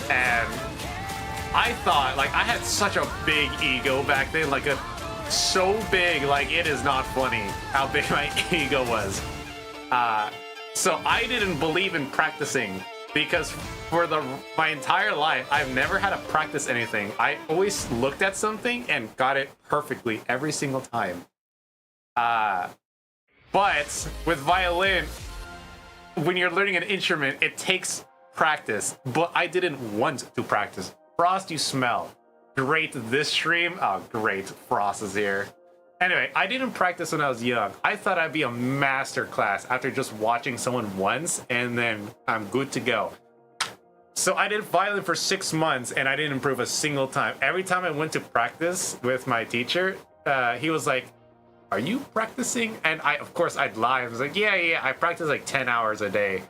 And I thought, like, I had such a big ego back then, like so big, like it is not funny how big my ego was. So I didn't believe in practicing because for my entire life, I've never had to practice anything. I always looked at something and got it perfectly every single time. But with violin, when you're learning an instrument, it takes practice. But I didn't want to practice. Frost, you smell. Great this stream. Oh, great. Frost is here. Anyway, I didn't practice when I was young. I thought I'd be a master class after just watching someone once, and then I'm good to go. So I did violin for 6 months, and I didn't improve a single time. Every time I went to practice with my teacher, he was like, "Are you practicing?" And of course, I'd lie. I was like, yeah, I practice like 10 hours a day.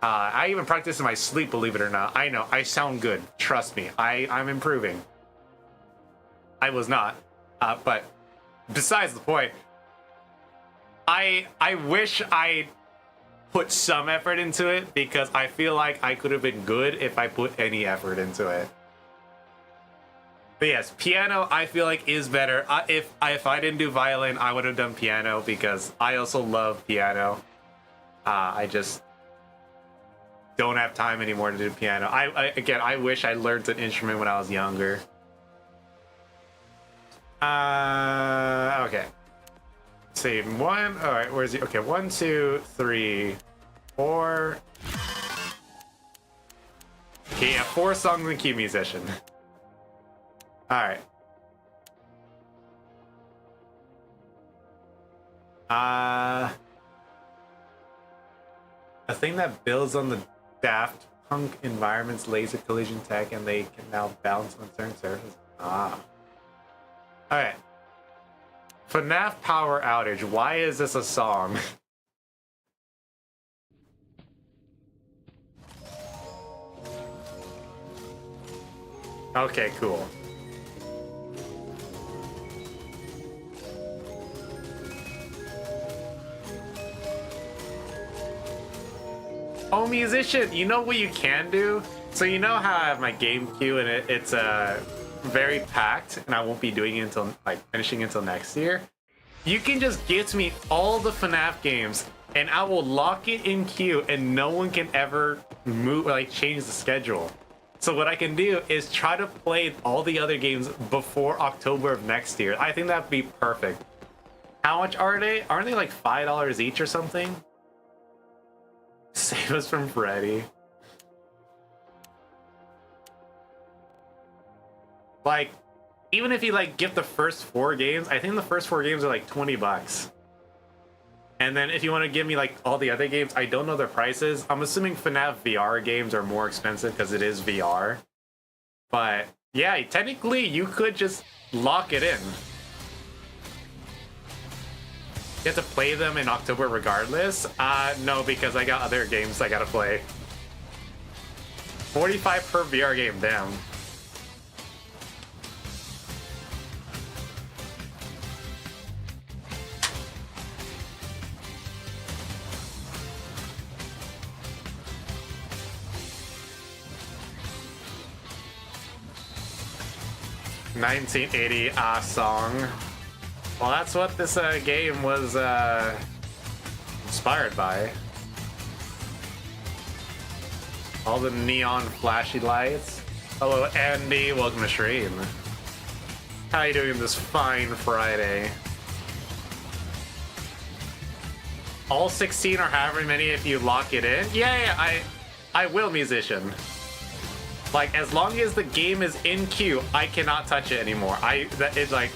I even practice in my sleep, believe it or not. I know, I sound good. Trust me, I'm improving. I was not. But besides the point, I wish I put some effort into it because I feel like I could have been good if I put any effort into it. But yes, piano I feel like is better. If I didn't do violin, I would have done piano because I also love piano. I just don't have time anymore to do piano. I wish I learned an instrument when I was younger. Okay. Let's see, one. All right, where's he? Okay, 1, 2, 3, 4. Okay, yeah, 4 songs in key musician. All right. A thing that builds on the Daft Punk environment's laser collision tech, and they can now bounce on certain surfaces. Ah. All right. FNAF Power Outage. Why is this a song? Okay, cool. Oh, musician, you know what you can do? So you know how I have my game queue and it's very packed, and I won't be doing it until finishing until next year. You can just gift me all the FNAF games, and I will lock it in queue, and no one can ever move change the schedule. So what I can do is try to play all the other games before October of next year. I think that'd be perfect. How much are they? Aren't they like $5 each or something? Save us from Freddy. Like, even if you get the first 4 games, I think the first 4 games are like $20. And then if you want to give me all the other games, I don't know their prices. I'm assuming FNAF VR games are more expensive because it is VR. But yeah, technically you could just lock it in. You have to play them in October regardless? No, because I got other games I gotta play. 45 per VR game, damn. $19.80 song. Well, that's what this game was inspired by. All the neon flashy lights. Hello, Andy. Welcome to stream. How are you doing this fine Friday? All 16 or however many if you lock it in? Yeah, I will, musician. Like, as long as the game is in queue, I cannot touch it anymore. It's like,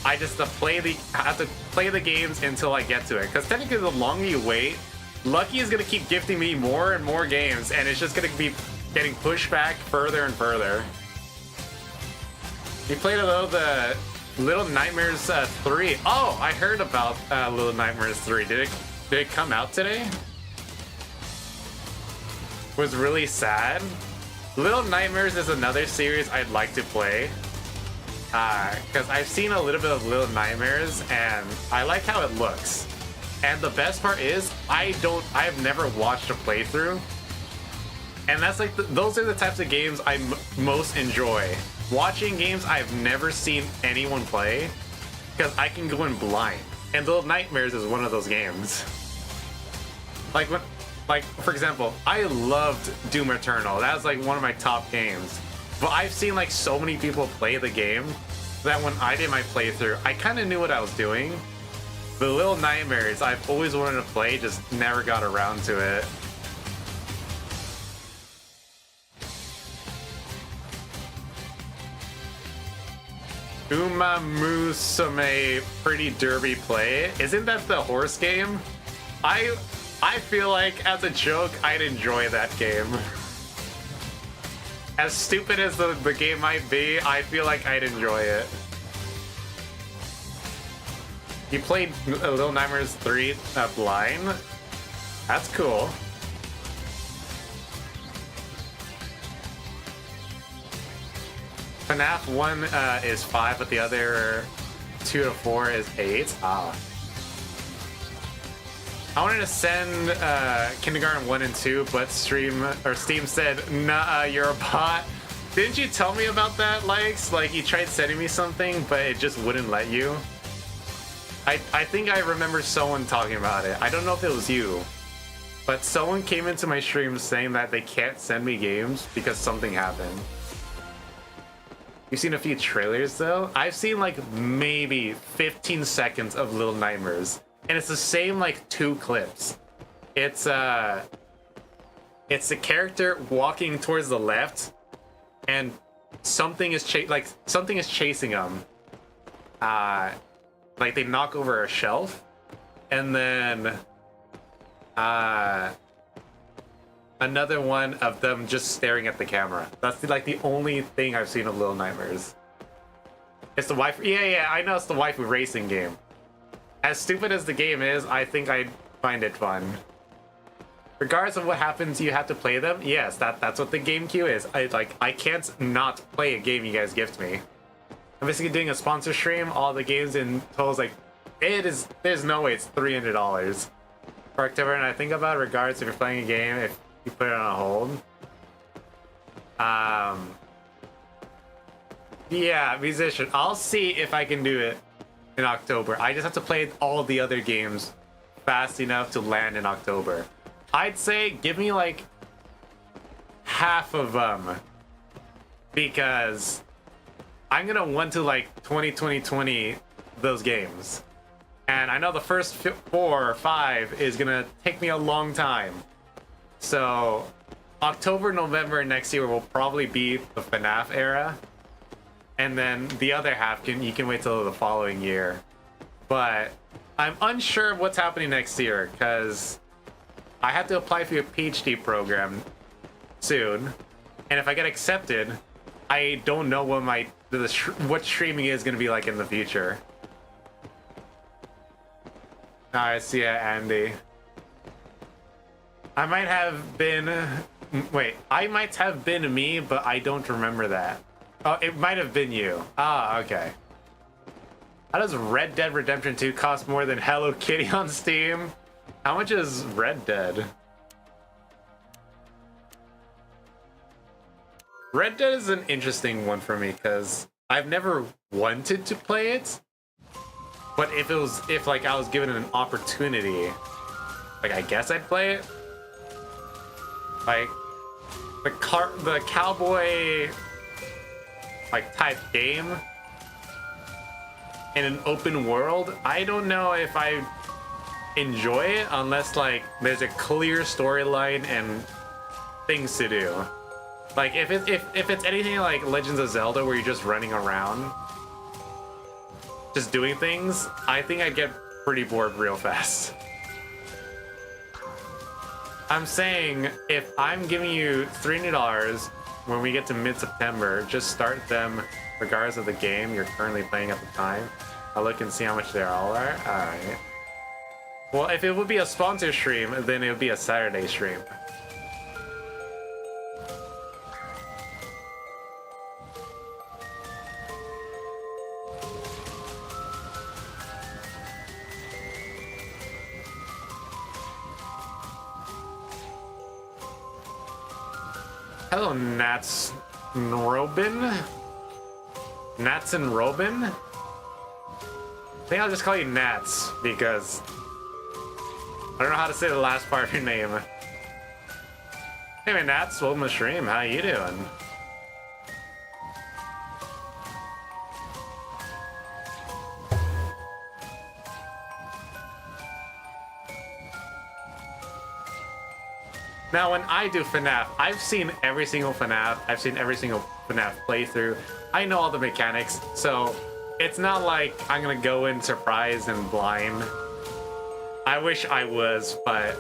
I just have to play the games until I get to it. Because technically, the longer you wait, Lucky is gonna keep gifting me more and more games, and it's just gonna be getting pushed back further and further. You played the Little Nightmares 3. Oh, I heard about Little Nightmares 3. Did it come out today? Was really sad. Little Nightmares is another series I'd like to play. Because I've seen a little bit of Little Nightmares and I like how it looks. And the best part is I've never watched a playthrough. And that's like those are the types of games I most enjoy. Watching games I've never seen anyone play because I can go in blind. And Little Nightmares is one of those games. Like for example, I loved Doom Eternal. That was like one of my top games. But I've seen like so many people play the game that when I did my playthrough, I kind of knew what I was doing. The Little Nightmares I've always wanted to play, just never got around to it. Uma Musume Pretty Derby Play. Isn't that the horse game? I feel like as a joke, I'd enjoy that game. As stupid as the game might be, I feel like I'd enjoy it. You played Little Nightmares 3 blind? That's cool. FNAF 1 is 5, but the other 2 to 4 is 8. Ah. I wanted to send Kindergarten 1 and 2, but Steam said, nah, you're a bot. Didn't you tell me about that, Likes? Like, you tried sending me something, but it just wouldn't let you. I think I remember someone talking about it. I don't know if it was you. But someone came into my stream saying that they can't send me games because something happened. You've seen a few trailers, though? I've seen, like, maybe 15 seconds of Little Nightmares. And it's the same like 2 clips. It's the character walking towards the left, and something is chasing them. Like they knock over a shelf, and then another one of them just staring at the camera. That's like the only thing I've seen of Little Nightmares. It's the wife. Yeah, I know it's the waifu racing game. As stupid as the game is, I think I'd find it fun. Regardless of what happens, you have to play them. Yes, that's what the game queue is. I can't not play a game you guys gift me. I'm basically doing a sponsor stream. All the games in total is like, there's no way it's $300 for October. And I think about it, regardless if you're playing a game, if you put it on hold. Yeah, musician. I'll see if I can do it in October. I just have to play all the other games fast enough to land in October. I'd say give me like half of them because I'm gonna want to like 2020 those games, and I know the first 4 or 5 is gonna take me a long time. So October, November next year will probably be the FNAF era. And then the other half you can wait till the following year. But I'm unsure of what's happening next year because I have to apply for a PhD program soon. And if I get accepted, I don't know what streaming is going to be like in the future. Alright, see ya, Andy. I might have been me, but I don't remember that. Oh, it might have been you. Ah, okay. How does Red Dead Redemption 2 cost more than Hello Kitty on Steam? How much is Red Dead? Red Dead is an interesting one for me because I've never wanted to play it. But if I was given an opportunity, like I guess I'd play it. Like the cowboy like type game in an open world, I don't know if I enjoy it unless like there's a clear storyline and things to do. Like if it's anything like Legends of Zelda where you're just running around, just doing things, I think I'd get pretty bored real fast. I'm saying if I'm giving you $300 when we get to mid-September, just start them regardless of the game you're currently playing at the time. I'll look and see how much they all are. Alright. Well, if it would be a sponsor stream, then it would be a Saturday stream. Hello, Nats Robin? Nats and Robin? I think I'll just call you Nats because I don't know how to say the last part of your name. Hey man, Nats, welcome to the stream. How you doing? Now, when I do FNAF, I've seen every single FNAF. I've seen every single FNAF playthrough. I know all the mechanics, so it's not like I'm gonna go in surprised and blind. I wish I was, but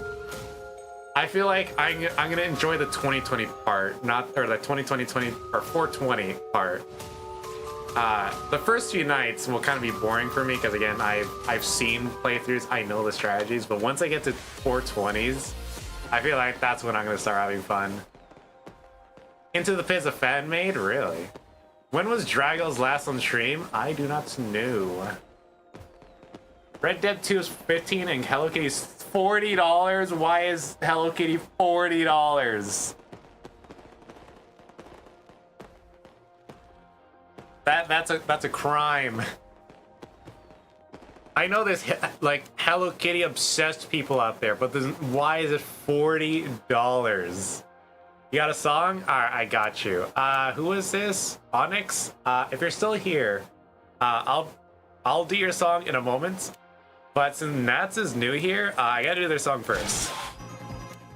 I feel like I'm gonna enjoy the 2020 part, or the 2020 or 420 part. The first few nights will kind of be boring for me because again, I've seen playthroughs, I know the strategies, but once I get to 420s, I feel like that's when I'm gonna start having fun. Into the Pits of fan made? Really? When was Drago's last on stream? I do not know. Red Dead 2 is $15 and Hello Kitty's $40. Why is Hello Kitty $40? That's a crime. I know there's like Hello Kitty obsessed people out there, but why is it $40? You got a song? All right, I got you. Who is this? Onyx? If you're still here, I'll do your song in a moment. But since Nats is new here, I gotta do their song first.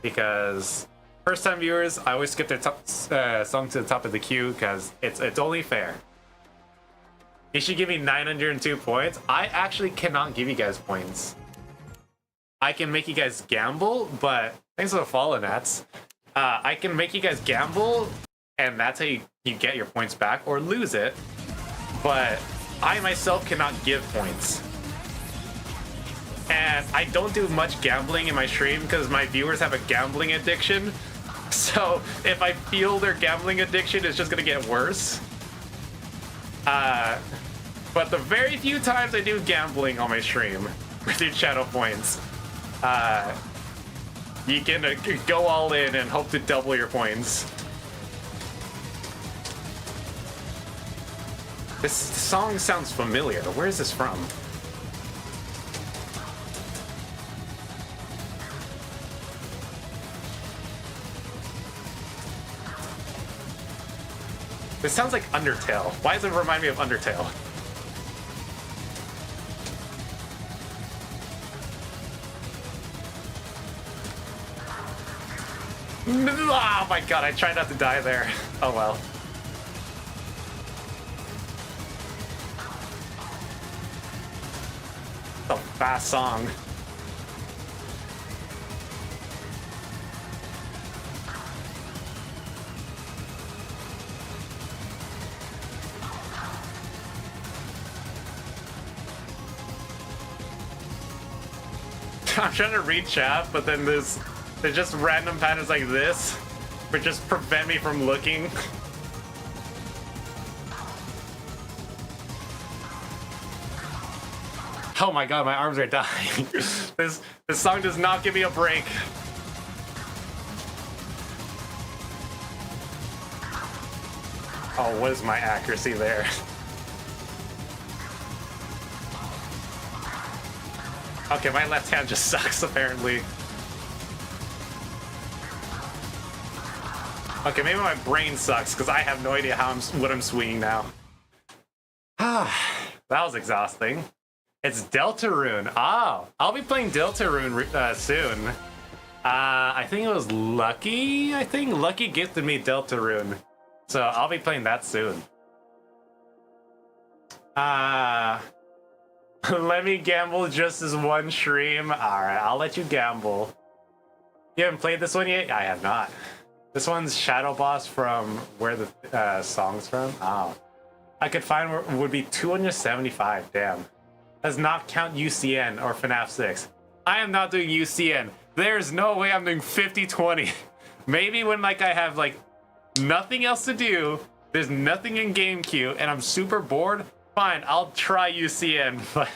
Because first time viewers, I always skip their song to the top of the queue because it's only fair. You should give me 902 points. I actually cannot give you guys points. I can make you guys gamble, but thanks for the follow, Nats. I can make you guys gamble, and that's how you get your points back, or lose it. But I myself cannot give points. And I don't do much gambling in my stream because my viewers have a gambling addiction. So if I feel their gambling addiction, it's just gonna get worse. But the very few times I do gambling on my stream with your channel points, you can go all in and hope to double your points. This song sounds familiar. Where is this from? This sounds like Undertale. Why does it remind me of Undertale? Oh my god, I tried not to die there. Oh well. It's a fast song. I'm trying to read chat, but then there's just random patterns like this, which just prevent me from looking. Oh my god, my arms are dying. This song does not give me a break. Oh, what is my accuracy there? Okay, my left hand just sucks, apparently. Okay, maybe my brain sucks, because I have no idea what I'm swinging now. That was exhausting. It's Deltarune. Oh, I'll be playing Deltarune soon. I think it was Lucky. I think Lucky gifted me Deltarune. So I'll be playing that soon. Let me gamble just as one stream. Alright, I'll let you gamble. You haven't played this one yet? I have not. This one's Shadow Boss from where the song's from. Oh. I could find where would be 275. Damn. Does not count UCN or FNAF 6. I am not doing UCN. There's no way I'm doing 50-20. Maybe when like I have like nothing else to do, there's nothing in game queue, and I'm super bored. Fine, I'll try UCN, but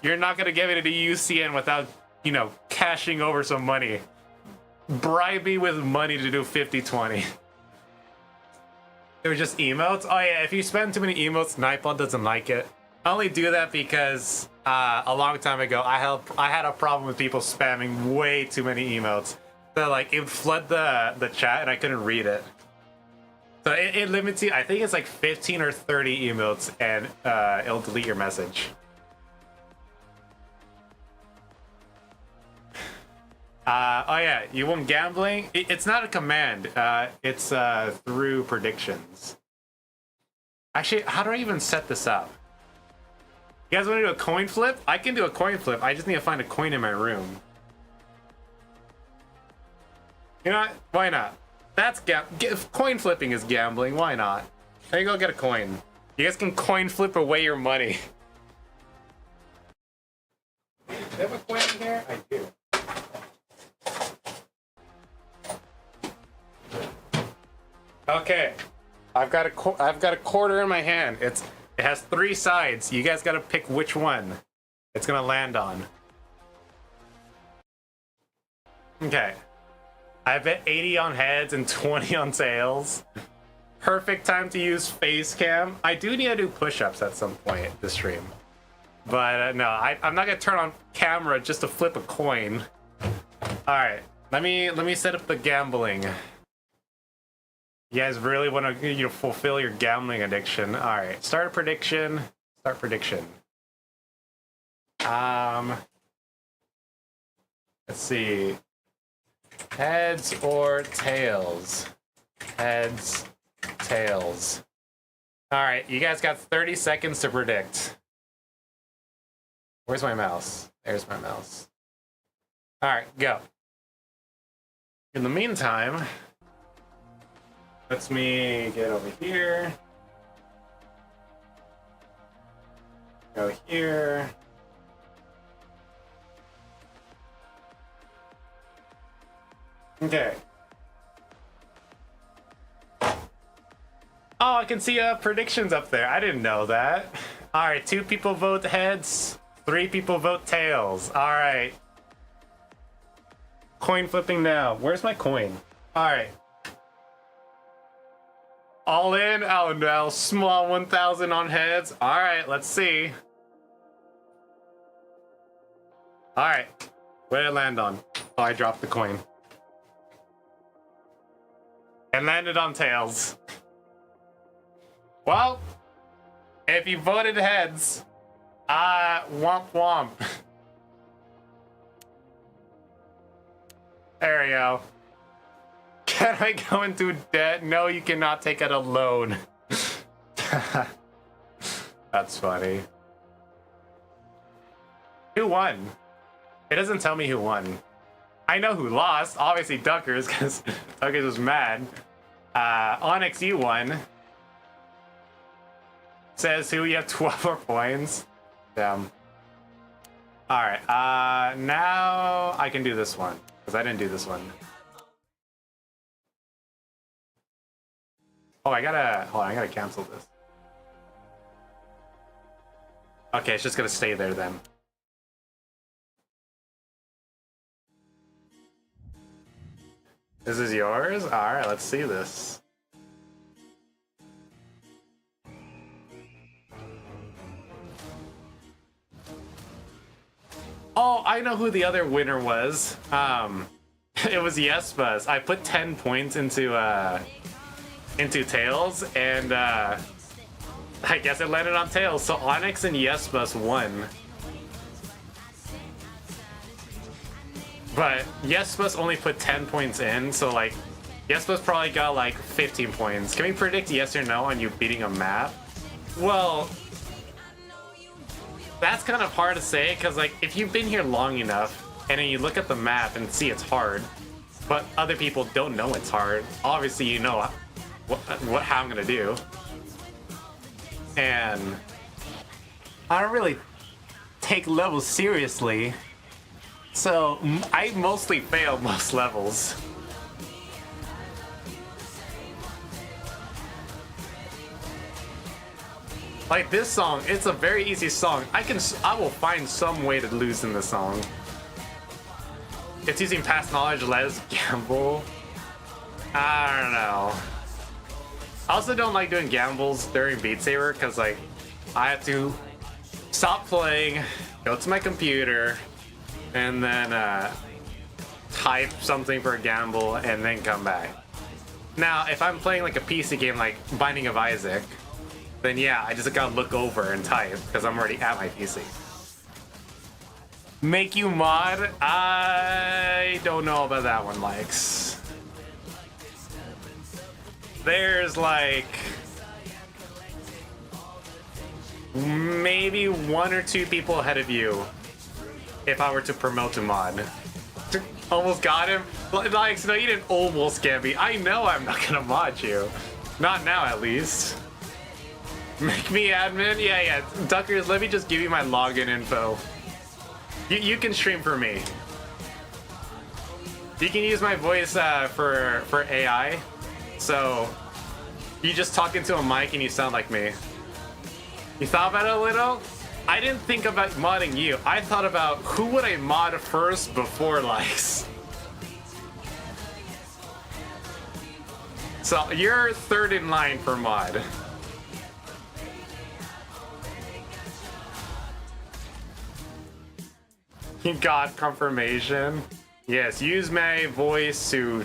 you're not gonna get me to UCN without, you know, cashing over some money. Bribe me with money to do 50-20. It was just emotes? Oh yeah, if you spend too many emotes, Nightball doesn't like it. I only do that because a long time ago, I had a problem with people spamming way too many emotes. So like, it would flood the chat and I couldn't read it. So it limits you, I think it's like 15 or 30 emotes, and it'll delete your message. Oh yeah, you want gambling? It's not a command. It's through predictions. Actually, how do I even set this up? You guys want to do a coin flip? I can do a coin flip. I just need to find a coin in my room. You know what? Why not? That's coin flipping is gambling. Why not? There you go, get a coin. You guys can coin flip away your money. Do you have a coin in here? I do. Okay, I've got a quarter in my hand. It has 3 sides. You guys got to pick which one it's gonna land on. Okay, I bet 80 on heads and 20 on tails. Perfect time to use face cam. I do need to do push-ups at some point this stream, but no, I'm not gonna turn on camera just to flip a coin. All right, let me set up the gambling. You guys really want to fulfill your gambling addiction. All right, start a prediction. Start prediction. Let's see. Heads or tails? Heads, tails. All right, you guys got 30 seconds to predict. Where's my mouse? There's my mouse. All right, go. In the meantime, lets me get over here. Go here. Okay. Oh, I can see predictions up there. I didn't know that. All right, 2 people vote heads, 3 people vote tails. All right. Coin flipping now. Where's my coin? All right. All in? Oh no, small 1,000 on heads. All right, let's see. All right, where did it land on? Oh, I dropped the coin. And landed on tails. Well, if you voted heads, womp womp. There we go. Can I go into debt? No, you cannot take out a loan. That's funny. Who won? It doesn't tell me who won. I know who lost. Obviously Duckers, because Duckers was mad. Onyx, you won. Says who, you have 12 more points. Damn. Alright, now I can do this one, because I didn't do this one. Oh, hold on, I gotta cancel this. Okay, it's just gonna stay there then. This is yours? Alright, let's see this. Oh, I know who the other winner was. It was Yes Buzz. I put 10 points into Tails, and I guess it landed on tails. So Onyx and Yesbus won. But Yesbus only put 10 points in, so like Yesbus probably got like 15 points. Can we predict yes or no on you beating a map? Well, that's kind of hard to say, because like if you've been here long enough and then you look at the map and see it's hard, but other people don't know it's hard, obviously you know how I'm gonna do. And I don't really take levels seriously, so I mostly fail most levels. Like this song, it's a very easy song. I will find some way to lose in this song. It's using past knowledge, let's gamble. I don't know. I also don't like doing gambles during Beat Saber because like I have to stop playing, go to my computer, and then type something for a gamble and then come back. Now, if I'm playing like a PC game like Binding of Isaac, then yeah, I just gotta look over and type because I'm already at my PC. Make you mod? I don't know about that one, likes. There's like maybe 1 or 2 people ahead of you if I were to promote a mod. Almost got him. Likes, no, you didn't almost get me. I know I'm not gonna mod you. Not now, at least. Make me admin? Yeah. Duckers, let me just give you my login info. You can stream for me. You can use my voice for AI. So you just talk into a mic and you sound like me. You thought about it a little? I didn't think about modding you. I thought about who would I mod first before likes. So you're third in line for mod. You got confirmation. Yes, use my voice to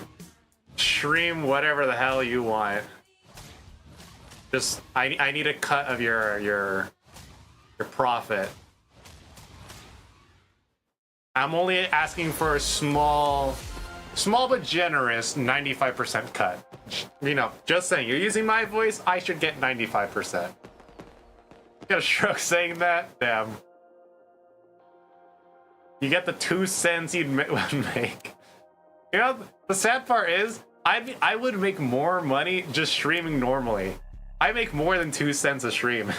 stream whatever the hell you want. Just I need a cut of your profit. I'm only asking for a small but generous 95% cut. You know, just saying, you're using my voice, I should get 95%. Got a stroke saying that? Damn. You get the 2 cents you'd make. You know, the sad part is, I would make more money just streaming normally. I make more than 2 cents a stream.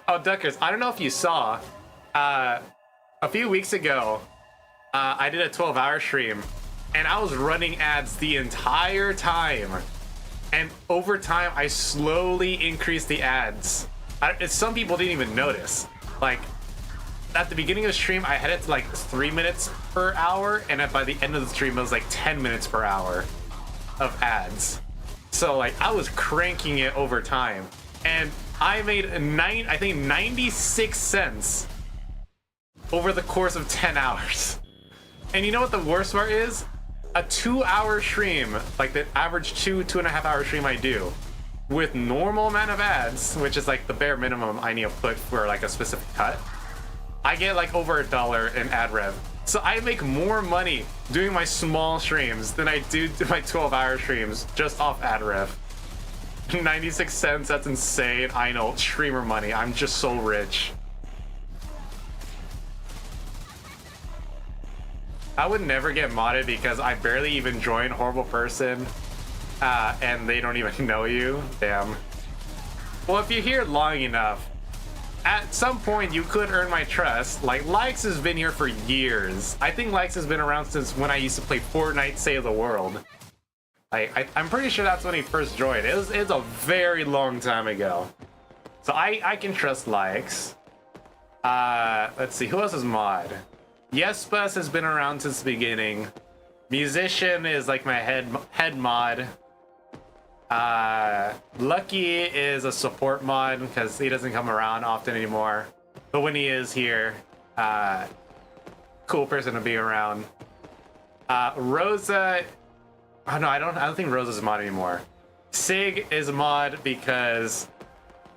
Oh, Duckers, I don't know if you saw, a few weeks ago, I did a 12-hour stream, and I was running ads the entire time. And over time, I slowly increased the ads. Some people didn't even notice. Like, at the beginning of the stream, I had it to like 3 minutes per hour, and by the end of the stream, it was like 10 minutes per hour of ads. So like, I was cranking it over time, and I made I think 96 cents over the course of 10 hours. And you know what the worst part is? A 2-hour stream, like the average 2.5 hour stream I do, with normal amount of ads, which is like the bare minimum I need to put for like a specific cut, I get like over $1 in ad rev. So I make more money doing my small streams than I do my 12-hour streams just off ad rev. 96 cents, that's insane. I know, streamer money. I'm just so rich. I would never get modded because I barely even join Horrible Person. And they don't even know you. Damn. Well, if you're here long enough, at some point you could earn my trust. Like, Likes has been here for years. I think Likes has been around since when I used to play Fortnite Save the World. I'm pretty sure that's when he first joined. It's a very long time ago. So I can trust Likes. Let's see, who else is mod? Yesbus has been around since the beginning. Musician is like my head mod. Lucky is a support mod because he doesn't come around often anymore. But when he is here, cool person to be around. Rosa Oh no, I don't think Rose is a mod anymore. Sig is a mod because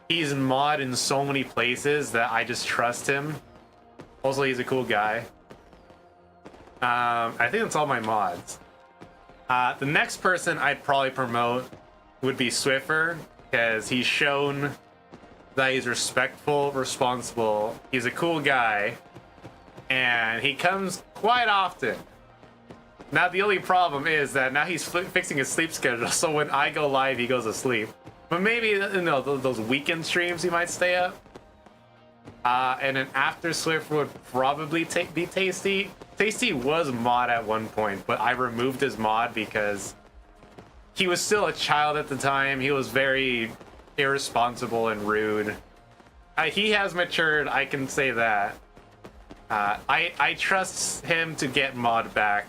he's mod in so many places that I just trust him. Also, he's a cool guy. I think that's all my mods. The next person I'd probably promote would be Swiffer, because he's shown that he's respectful, responsible. He's a cool guy, and he comes quite often. Now, the only problem is that now he's fixing his sleep schedule, so when I go live, he goes to sleep. But maybe, you know, those weekend streams he might stay up. And then after Swiffer would probably be Tasty. Tasty was mod at one point, but I removed his mod because he was still a child at the time. He was very irresponsible and rude. He has matured, I can say that. I trust him to get mod back.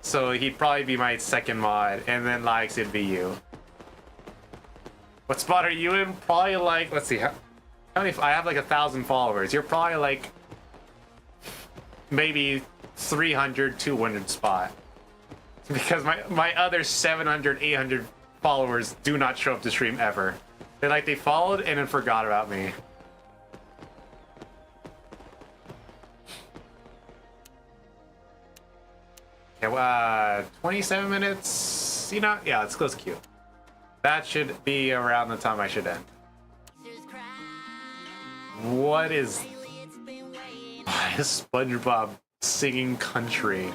So he'd probably be my second mod, and then likes it'd be you. What spot are you in? Probably like, let's see, how many? I have like 1,000 followers. You're probably like maybe 300, 200 spot. Because my other 700, 800 followers do not show up to stream ever. They followed and then forgot about me. Okay, 27 minutes. You know, yeah, let's close queue. That should be around the time I should end. What is SpongeBob singing country?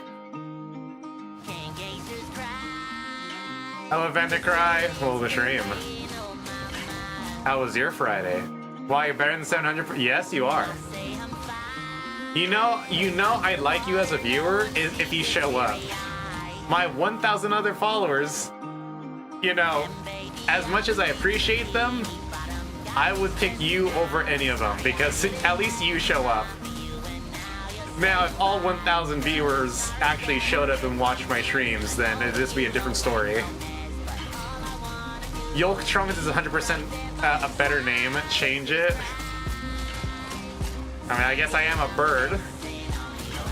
Hello, Cry. Well, the stream. How was your Friday? Why, you're better than 700? Yes, you are. You know, I like you as a viewer is if you show up. My 1,000 other followers, you know, as much as I appreciate them, I would pick you over any of them because at least you show up. Now, if all 1,000 viewers actually showed up and watched my streams, then this would be a different story. Yoltronz is 100% a better name. Change it. I mean, I guess I am a bird,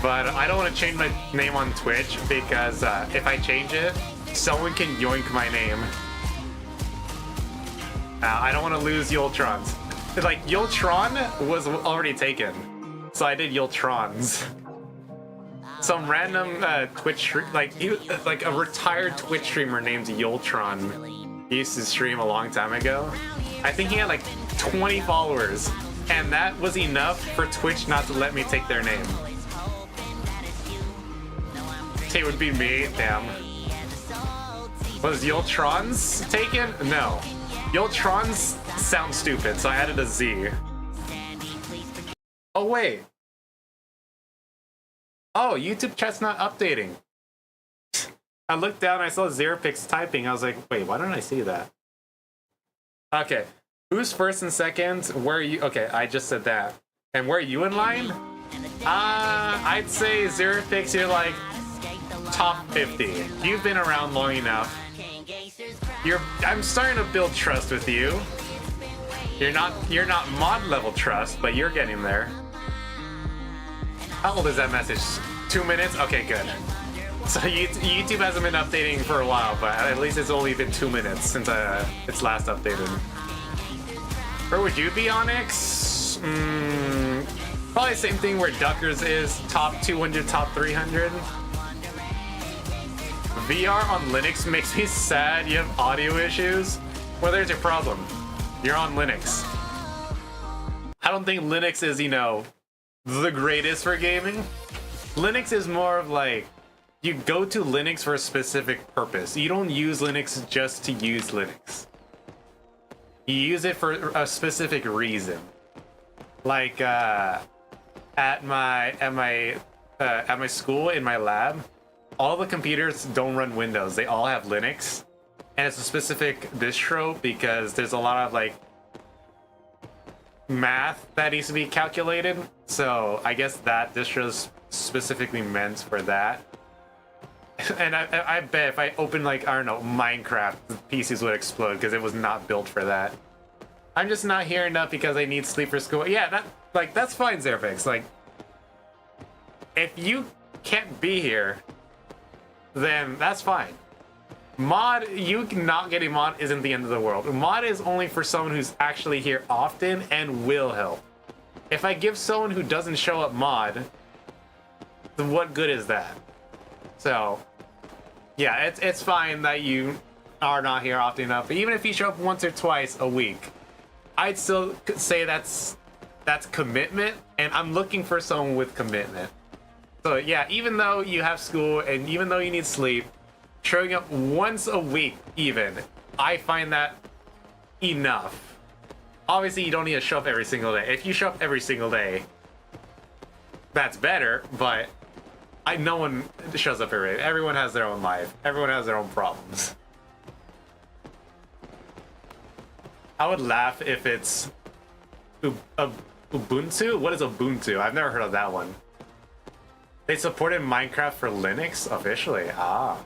but I don't want to change my name on Twitch because if I change it, someone can yoink my name. I don't want to lose Yoltronz. Like, Yoltron was already taken, so I did Yoltronz. Some random Twitch, like a retired Twitch streamer named Yoltron. He used to stream a long time ago. I think he had like 20 followers. And that was enough for Twitch not to let me take their name. It would be me, damn. Was Yoltronz taken? No. Yoltronz sounds stupid, so I added a Z. Oh, wait. Oh, YouTube chat's not updating. I looked down, I saw Zerapix typing. I was like, wait, why don't I see that? Okay. Who's first and second? Where are you? Okay, I just said that. And where are you in line? I'd say Zerapix, you're like top 50. You've been around long enough. I'm starting to build trust with you. You're not mod level trust, but you're getting there. How old is that message? 2 minutes? Okay, good. So YouTube hasn't been updating for a while, but at least it's only been 2 minutes since it's last updated. Where would you be, Onyx? Probably the same thing where Duckers is, top 200, top 300. VR on Linux makes me sad. You have audio issues. Well, there's your problem. You're on Linux. I don't think Linux is, you know, the greatest for gaming. Linux is more of like, you go to Linux for a specific purpose. You don't use Linux just to use Linux. You use it for a specific reason. Like at my school in my lab, all the computers don't run Windows. They all have Linux, and it's a specific distro because there's a lot of like math that needs to be calculated. So I guess that distro is specifically meant for that. And I bet if I open like, I don't know, Minecraft, the PCs would explode because it was not built for that. I'm just not here enough because I need sleep for school. Yeah, that's fine, Zerfix. Like, if you can't be here, then that's fine. Mod, you not getting mod isn't the end of the world. Mod is only for someone who's actually here often and will help. If I give someone who doesn't show up mod, then what good is that? So, yeah, it's fine that you are not here often enough. But even if you show up once or twice a week, I'd still say that's commitment, and I'm looking for someone with commitment. So yeah, even though you have school and even though you need sleep, showing up once a week even, I find that enough. Obviously, you don't need to show up every single day. If you show up every single day, that's better, but no one shows up every day. Everyone has their own life. Everyone has their own problems. I would laugh if it's Ubuntu? What is Ubuntu? I've never heard of that one. They supported Minecraft for Linux officially. Ah.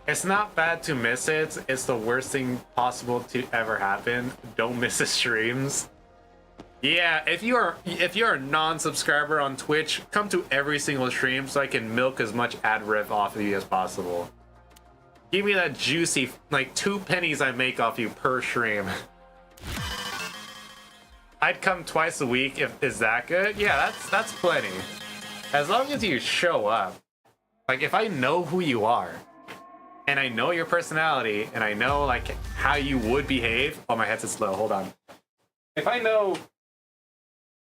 It's not bad to miss it. It's the worst thing possible to ever happen. Don't miss the streams. Yeah, if you're a non-subscriber on Twitch, come to every single stream so I can milk as much ad rev off of you as possible. Give me that juicy, like 2 pennies I make off you per stream. I'd come twice a week if is that good? Yeah, that's plenty. As long as you show up. Like if I know who you are and I know your personality and I know like how you would behave. Oh, my headset's low. Hold on. If I know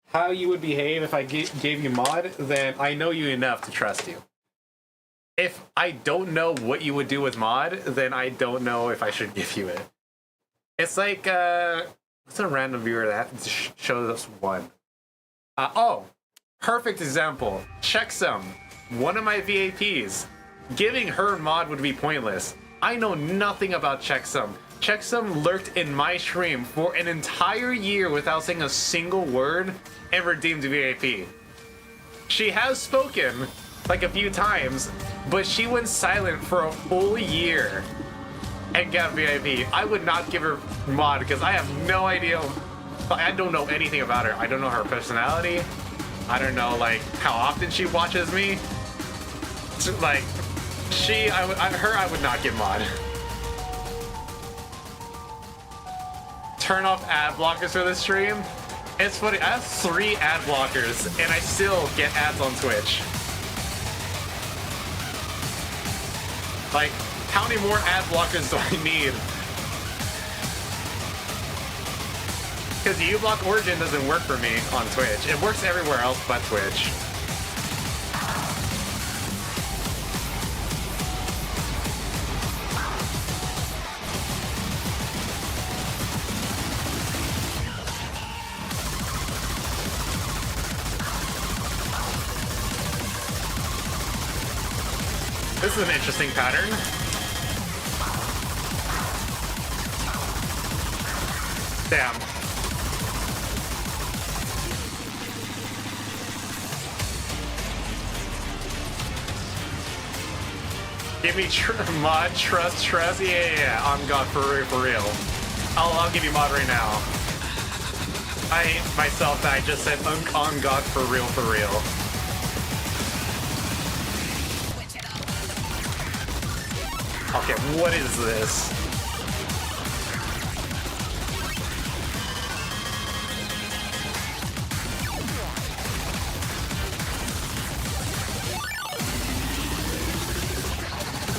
how you would behave if I gave you mod, then I know you enough to trust you. If I don't know what you would do with mod, then I don't know if I should give you it. It's like, what's a random viewer that shows us one? Oh, perfect example. Checksum, one of my VAPs. Giving her mod would be pointless. I know nothing about Checksum. Checksum lurked in my stream for an entire year without saying a single word and redeemed VAP. She has spoken like a few times, but she went silent for a full year and got VIP. I would not give her mod because I have no idea. I don't know anything about her. I don't know her personality. I don't know like how often she watches me. Like I would not give mod. Turn off ad blockers for the stream. It's funny. I have 3 ad blockers and I still get ads on Twitch. Like, how many more ad blockers do I need? Because uBlock Origin doesn't work for me on Twitch. It works everywhere else but Twitch. This is an interesting pattern. Damn. Give me mod, trust. Yeah, on God, for real. I'll give you mod right now. I hate myself that I just said on God, for real. Okay, what is this?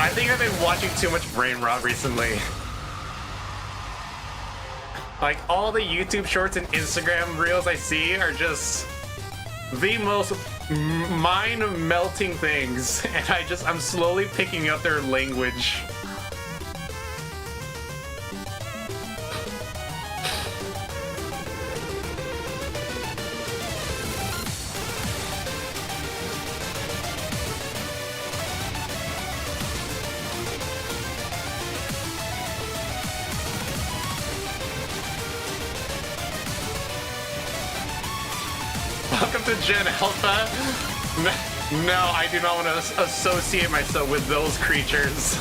I think I've been watching too much brain rot recently. Like, all the YouTube shorts and Instagram reels I see are just the most mind-melting things, and I'm slowly picking up their language. Welcome to Gen Alpha. No, I do not want to associate myself with those creatures.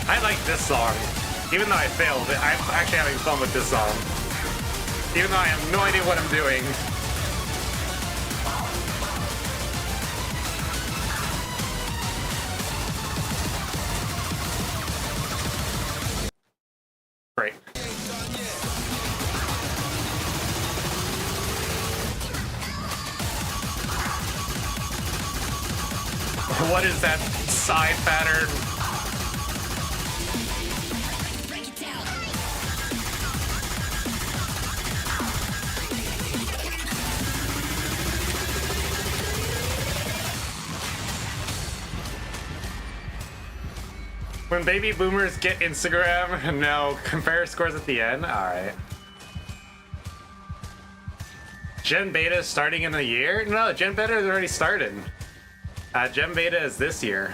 I like this song. Even though I failed, I'm actually having fun with this song. Even though I have no idea what I'm doing. Great. What is that side pattern? When baby boomers get Instagram, no, compare scores at the end. Alright. Gen Beta is starting in a year? No, Gen Beta is already started. Gen Beta is this year.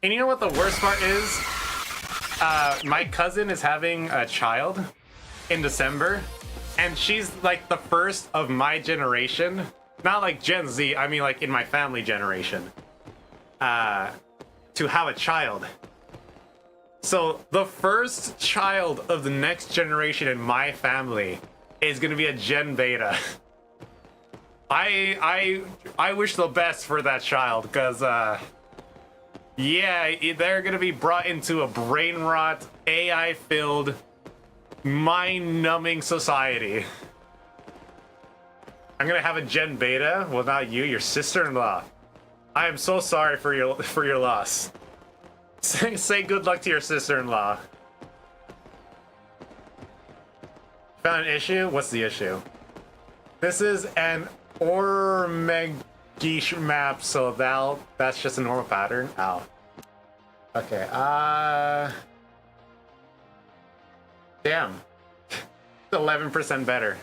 And you know what the worst part is? My cousin is having a child in December, and she's like the first of my generation. Not like Gen Z, I mean like in my family generation. To have a child. So the first child of the next generation in my family is gonna be a Gen Beta. I wish the best for that child, because yeah, they're gonna be brought into a brain rot, AI filled, mind-numbing society. I'm gonna have a Gen Beta. Well, not you, your sister-in-law. I am so sorry for your loss. Say good luck to your sister-in-law. Found an issue? What's the issue? This is an Ormegish map, so that's just a normal pattern. Ow. Okay, damn. 11% better.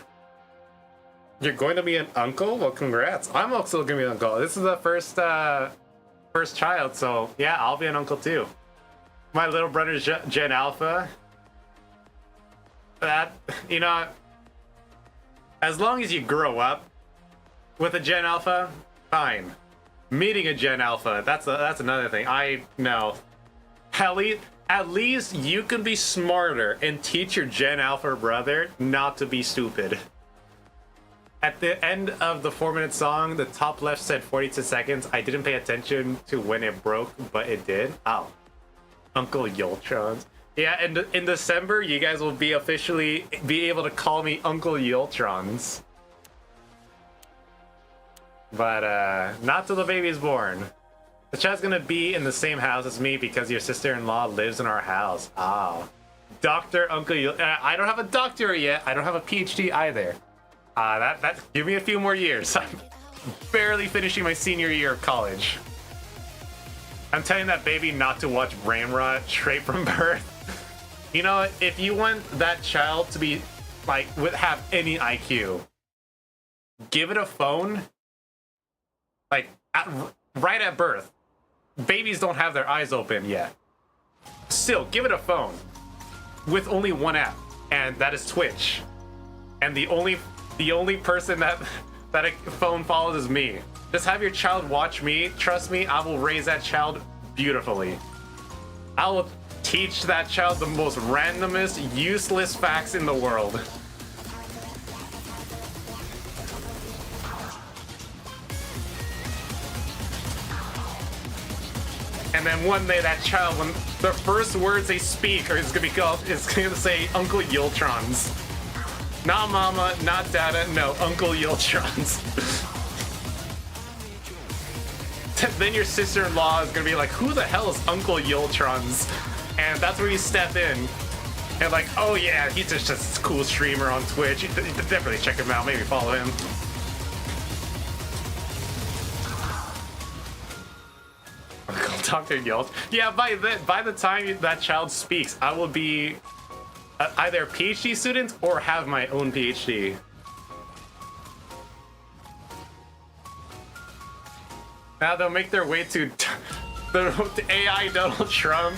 You're going to be an uncle? Well, congrats. I'm also gonna be an uncle. This is the first child, so yeah, I'll be an uncle too. My little brother's Gen Alpha. That, you know, as long as you grow up with a Gen Alpha, fine. Meeting a Gen Alpha, that's another thing. I know. At least you can be smarter and teach your Gen Alpha brother not to be stupid. At the end of the 4-minute song, the top left said 42 seconds. I didn't pay attention to when it broke, but it did. Ow. Uncle Yoltronz. Yeah, and in December, you guys will be officially be able to call me Uncle Yoltronz. But, not till the baby's born. The child's gonna be in the same house as me because your sister-in-law lives in our house. Oh. Dr. Uncle I don't have a doctorate yet. I don't have a PhD either. Give me a few more years. I'm barely finishing my senior year of college. I'm telling that baby not to watch brain rot straight from birth. You know, if you want that child to be, like, have any IQ, give it a phone, like, right at birth. Babies don't have their eyes open yet. Still, give it a phone with only one app, and that is Twitch. And the only person that a phone follows is me. Just have your child watch me. Trust me, I will raise that child beautifully. I will teach that child the most randomest, useless facts in the world. And then one day that child, when the first words they speak is gonna say Uncle Yoltronz. Not mama, not dada, no, Uncle Yoltronz. Then your sister-in-law is gonna be like, who the hell is Uncle Yoltronz? And that's where you step in. And like, oh yeah, he's just a cool streamer on Twitch. You definitely check him out, maybe follow him. Uncle Dr. Yoltronz. Yeah, by the time that child speaks, I will be either a PhD student or have my own PhD. Now they'll make their way to the AI Donald Trump.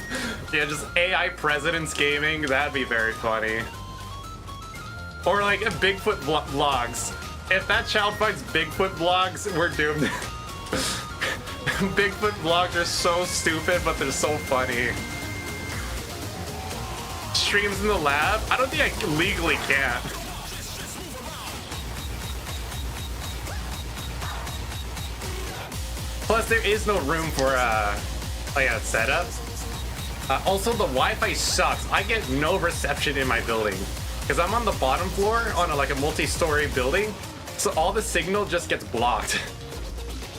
Yeah, just AI presidents gaming. That'd be very funny. Or like Bigfoot vlogs. If that child finds Bigfoot vlogs, we're doomed. Bigfoot vlogs are so stupid, but they're so funny. Streams in the lab? I don't think I legally can. Plus, there is no room for like a setup. Also, the Wi-Fi sucks. I get no reception in my building because I'm on the bottom floor on like a multi-story building, so all the signal just gets blocked.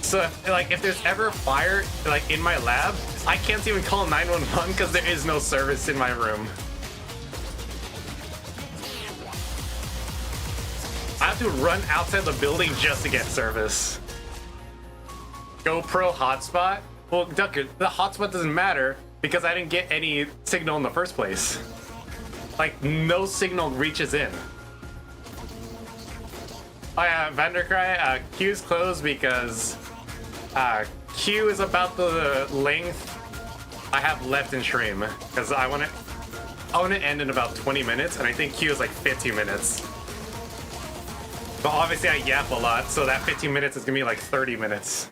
So, if there's ever a fire like in my lab, I can't even call 911 because there is no service in my room. I have to run outside the building just to get service. GoPro hotspot? Well, Ducker, the hotspot doesn't matter because I didn't get any signal in the first place. Like, no signal reaches in. Oh yeah, Vandercry, Q's closed because Q is about the length I have left in stream. Because I want to end in about 20 minutes, and I think Q is like 15 minutes. But obviously I yap a lot, so that 15 minutes is gonna be like 30 minutes.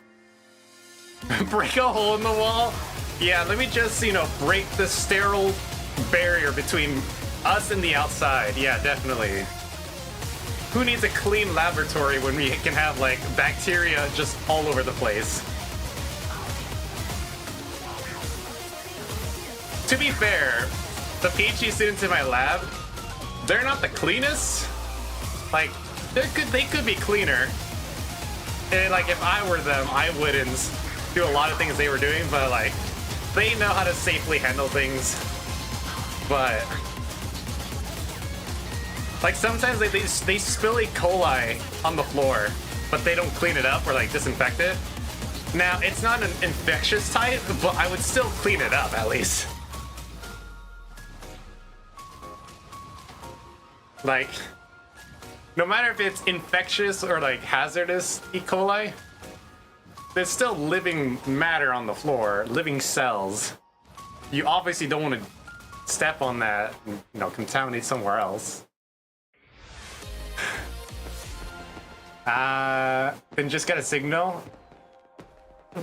Break a hole in the wall? Yeah, let me just, break the sterile barrier between us and the outside. Yeah, definitely. Who needs a clean laboratory when we can have, like, bacteria just all over the place? To be fair, the PhD students in my lab, they're not the cleanest. Like, they could be cleaner. And, like, if I were them, I wouldn't do a lot of things they were doing, but like they know how to safely handle things. But like sometimes they spill E. coli on the floor, but they don't clean it up or like disinfect it. Now it's not an infectious type, but I would still clean it up at least. Like no matter if it's infectious or like hazardous E. coli, there's still living matter on the floor, living cells. You obviously don't want to step on that and, contaminate somewhere else. Then just get a signal.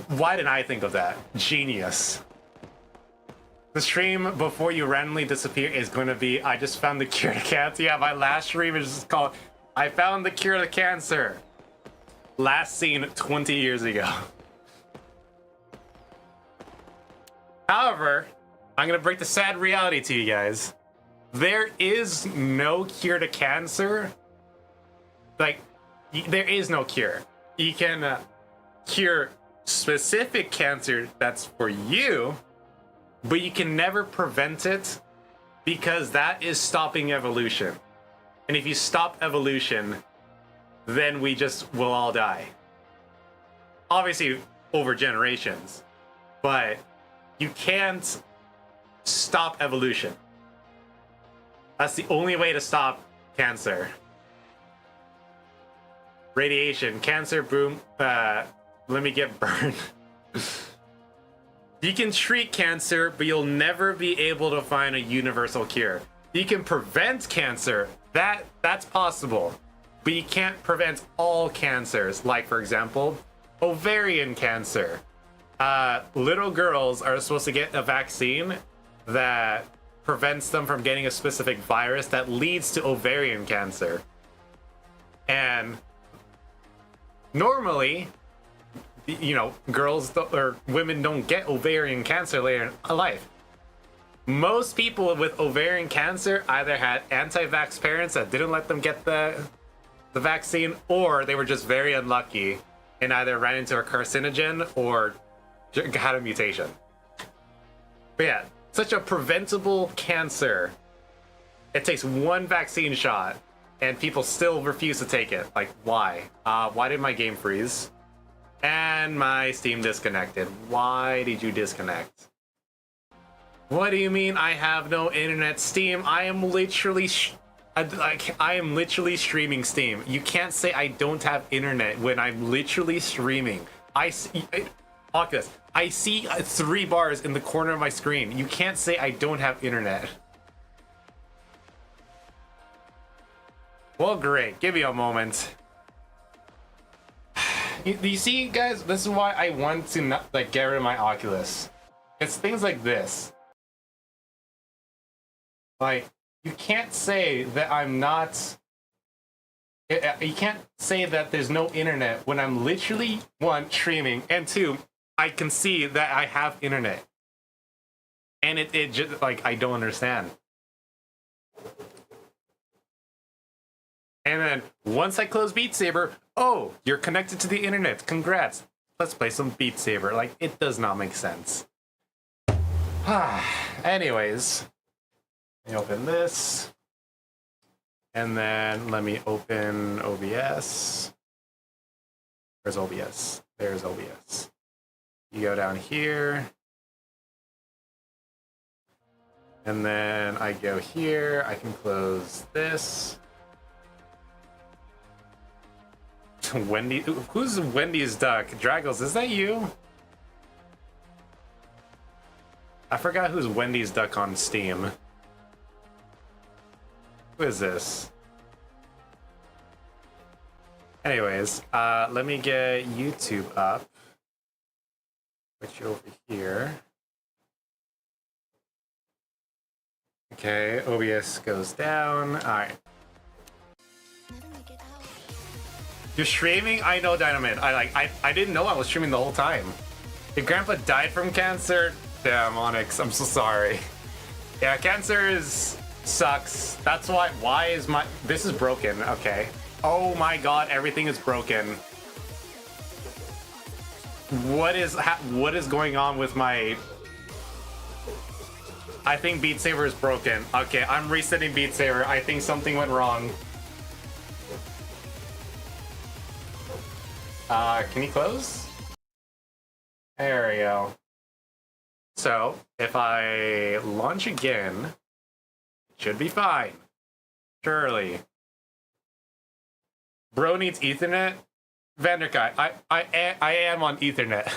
Why didn't I think of that? Genius. The stream before you randomly disappear is going to be, I just found the cure to cancer. Yeah, my last stream is just called, I found the cure to cancer. Last seen 20 years ago. However, I'm gonna break the sad reality to you guys. There is no cure to cancer. Like, there is no cure. You can cure specific cancer that's for you, but you can never prevent it because that is stopping evolution. And if you stop evolution, then we just will all die. Obviously, over generations. But you can't stop evolution. That's the only way to stop cancer. Radiation, cancer, boom. Let me get burned. You can treat cancer, but you'll never be able to find a universal cure. You can prevent cancer. That's possible. But you can't prevent all cancers, like, for example, ovarian cancer. Little girls are supposed to get a vaccine that prevents them from getting a specific virus that leads to ovarian cancer. And normally, girls or women don't get ovarian cancer later in life. Most people with ovarian cancer either had anti-vax parents that didn't let them get the vaccine, or they were just very unlucky and either ran into a carcinogen or had a mutation. But yeah, such a preventable cancer. It takes one vaccine shot and people still refuse to take it. Like, why? Why did my game freeze? And my Steam disconnected. Why did you disconnect? What do you mean I have no internet? Steam, I am literally streaming Steam. You can't say I don't have internet when I'm literally streaming. Oculus, I see 3 bars in the corner of my screen. You can't say I don't have internet. Well, great. Give me a moment. You see, guys, this is why I want to not, like, get rid of my Oculus. It's things like this. Like, you can't say that I'm not... You can't say that there's no internet when I'm literally, one, streaming, and two, I can see that I have internet. And it just, like, I don't understand. And then, once I close Beat Saber, oh, you're connected to the internet. Congrats. Let's play some Beat Saber. Like, it does not make sense. Anyways, let me open this. And then let me open OBS. Where's OBS? There's OBS. You go down here. And then I go here. I can close this. Wendy, who's Wendy's duck? Dragos, is that you? I forgot who's Wendy's duck on Steam. Who is this? Anyways, let me get YouTube up. Put you over here. Okay, OBS goes down. All right. You're streaming? I know, Dynamite. I didn't know I was streaming the whole time. Your grandpa died from cancer? Damn, Onyx, I'm so sorry. Yeah, cancer sucks. That's why is my... This is broken, okay. Oh my god, everything is broken. What is going on with my... I think Beat Saber is broken. Okay, I'm resetting Beat Saber. I think something went wrong. Can you close? There we go. So, if I launch again, it should be fine. Surely. Bro needs Ethernet? Vanderkai, I am on Ethernet.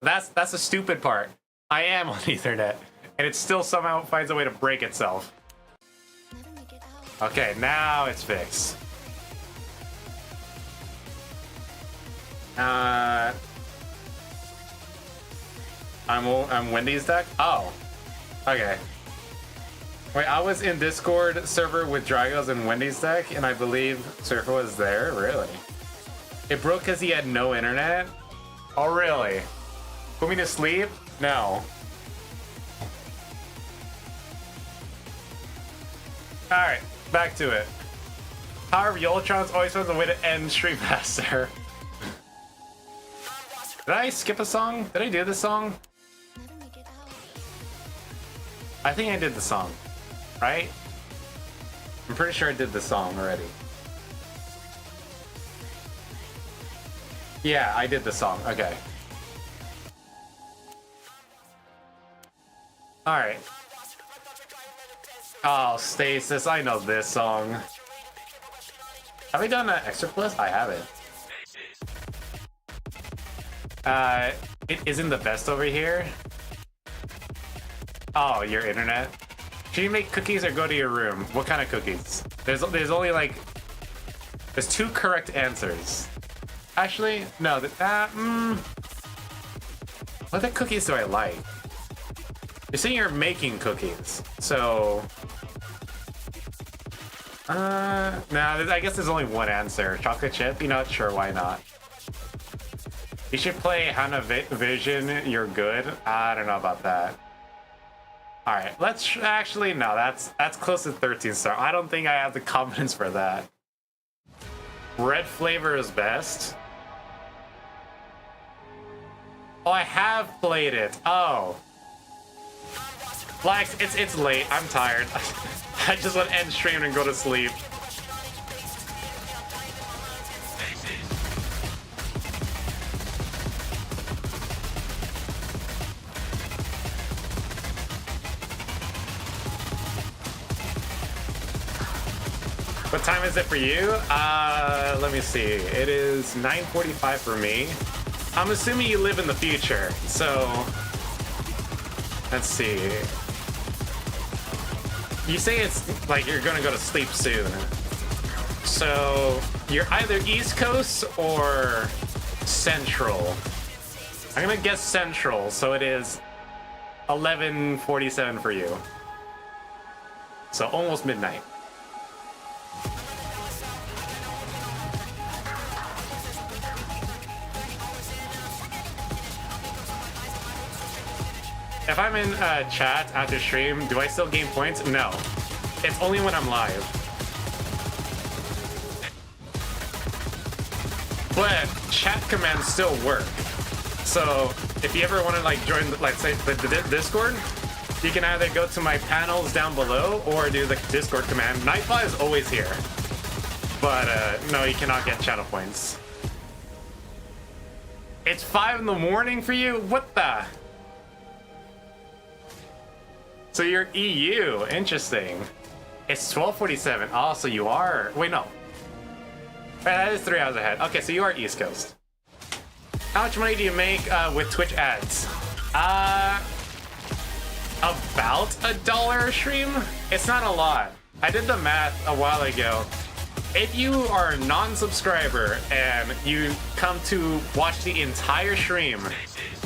That's the stupid part. I am on Ethernet. And it still somehow finds a way to break itself. Okay, now it's fixed. I'm Wendy's deck? Oh. Okay. Wait, I was in Discord server with Dragos and Wendy's deck, and I believe Surfer was there? Really? It broke because he had no internet? Oh, really? Put me to sleep? No. Alright, back to it. However, Yoltronz always finds a way to end stream faster. Did I skip a song? Did I do this song? I think I did the song, right? I'm pretty sure I did the song already. Yeah, I did the song. Okay. Alright. Oh, Stasis, I know this song. Have we done an extra plus? I haven't. It isn't the best over here. Oh, your internet. Should you make cookies or go to your room? What kind of cookies? There's only like... There's 2 correct answers. Actually, no. What the cookies do I like? You're saying you're making cookies, so... no, I guess there's only one answer. Chocolate chip? You know what? Sure, why not? You should play Hana Vision, You're Good. I don't know about that. Alright, let's actually, no, that's close to 13 star. I don't think I have the confidence for that. Red flavor is best. Oh, I have played it. Oh. Flax, it's late. I'm tired. I just want to end stream and go to sleep. What time is it for you? Let me see. It is 9:45 for me. I'm assuming you live in the future, so let's see. You say it's like you're gonna go to sleep soon. So you're either East Coast or Central. I'm gonna guess Central, so it is 11:47 for you. So almost midnight. If I'm in chat after stream, do I still gain points? No. It's only when I'm live. But chat commands still work. So if you ever want to like join, let's say, the Discord, you can either go to my panels down below or do the Discord command. Nightfly is always here. But no, you cannot get channel points. It's 5 in the morning for you? What the? So you're EU, interesting. It's 12:47. Oh, so you are. Wait, no. That is 3 hours ahead. Okay, so you are East Coast. How much money do you make with Twitch ads? About $1 a stream. It's not a lot. I did the math a while ago. If you are a non-subscriber and you come to watch the entire stream,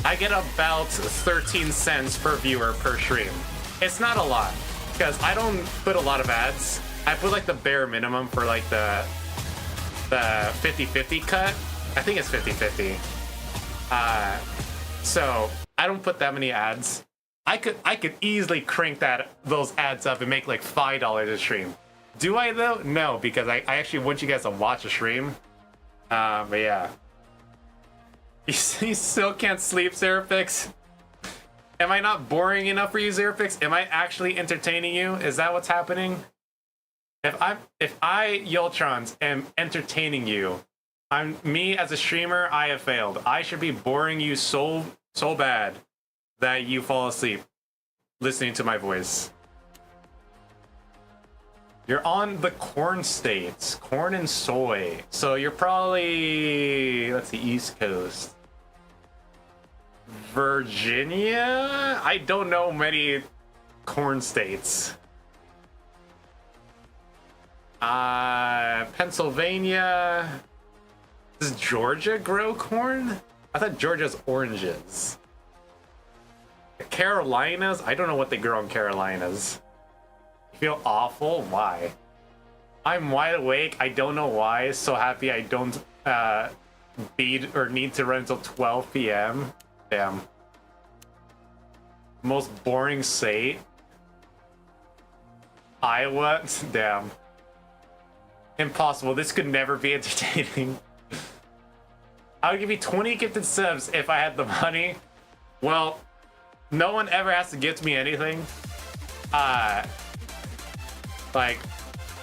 I get about 13 cents per viewer per stream. It's not a lot, because I don't put a lot of ads. I put like the bare minimum for like the 50-50 cut. I think it's 50-50. So I don't put that many ads. I could easily crank those ads up and make like $5 a stream. Do I though? No, because I actually want you guys to watch the stream. But yeah. You still can't sleep, Serapix? Am I not boring enough for you, Zerafix? Am I actually entertaining you? Is that what's happening? If I Yoltronz am entertaining you, me as a streamer, I have failed. I should be boring you so bad that you fall asleep listening to my voice. You're on the corn states, corn and soy. So you're probably, let's see, East Coast. Virginia? I don't know many corn states. Pennsylvania. Does Georgia grow corn? I thought Georgia's oranges. Carolinas? I don't know what they grow in Carolinas. You feel awful? Why? I'm wide awake. I don't know why. So happy I don't need to run until 12 p.m. Damn. Most boring state. Iowa? Damn. Impossible. This could never be entertaining. I would give you 20 gifted subs if I had the money. Well, no one ever has to gift me anything. Like,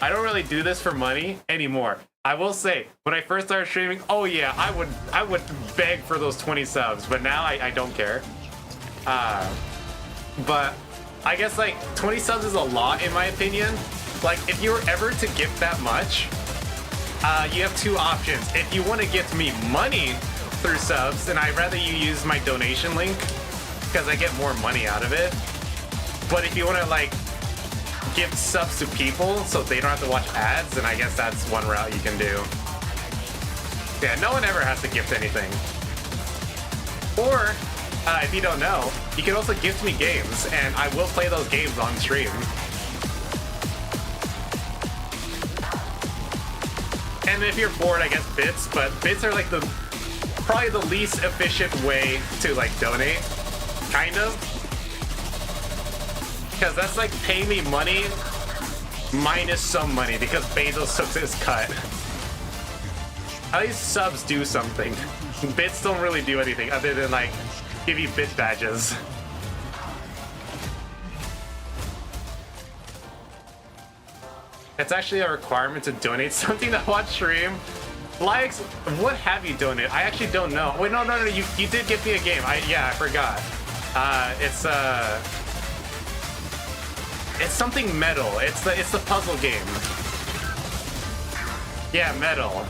I don't really do this for money anymore. I will say, when I first started streaming, oh yeah, I would beg for those 20 subs, but now I don't care. But I guess like 20 subs is a lot in my opinion. Like if you were ever to gift that much, you have two options. If you want to gift me money through subs, then I'd rather you use my donation link because I get more money out of it. But if you want to like give subs to people so they don't have to watch ads, then I guess that's one route you can do. Yeah, no one ever has to gift anything. Or, if you don't know, you can also gift me games, and I will play those games on stream. And if you're bored, I guess bits, but bits are like probably the least efficient way to like donate, kind of. Because that's like pay me money minus some money because Bezos took his cut. At least subs do something. Bits don't really do anything other than like give you bit badges. It's actually a requirement to donate something to watch stream. Likes, what have you donated? I actually don't know. Wait, no, you did give me a game. I forgot. It's something metal. It's the puzzle game. Yeah, metal.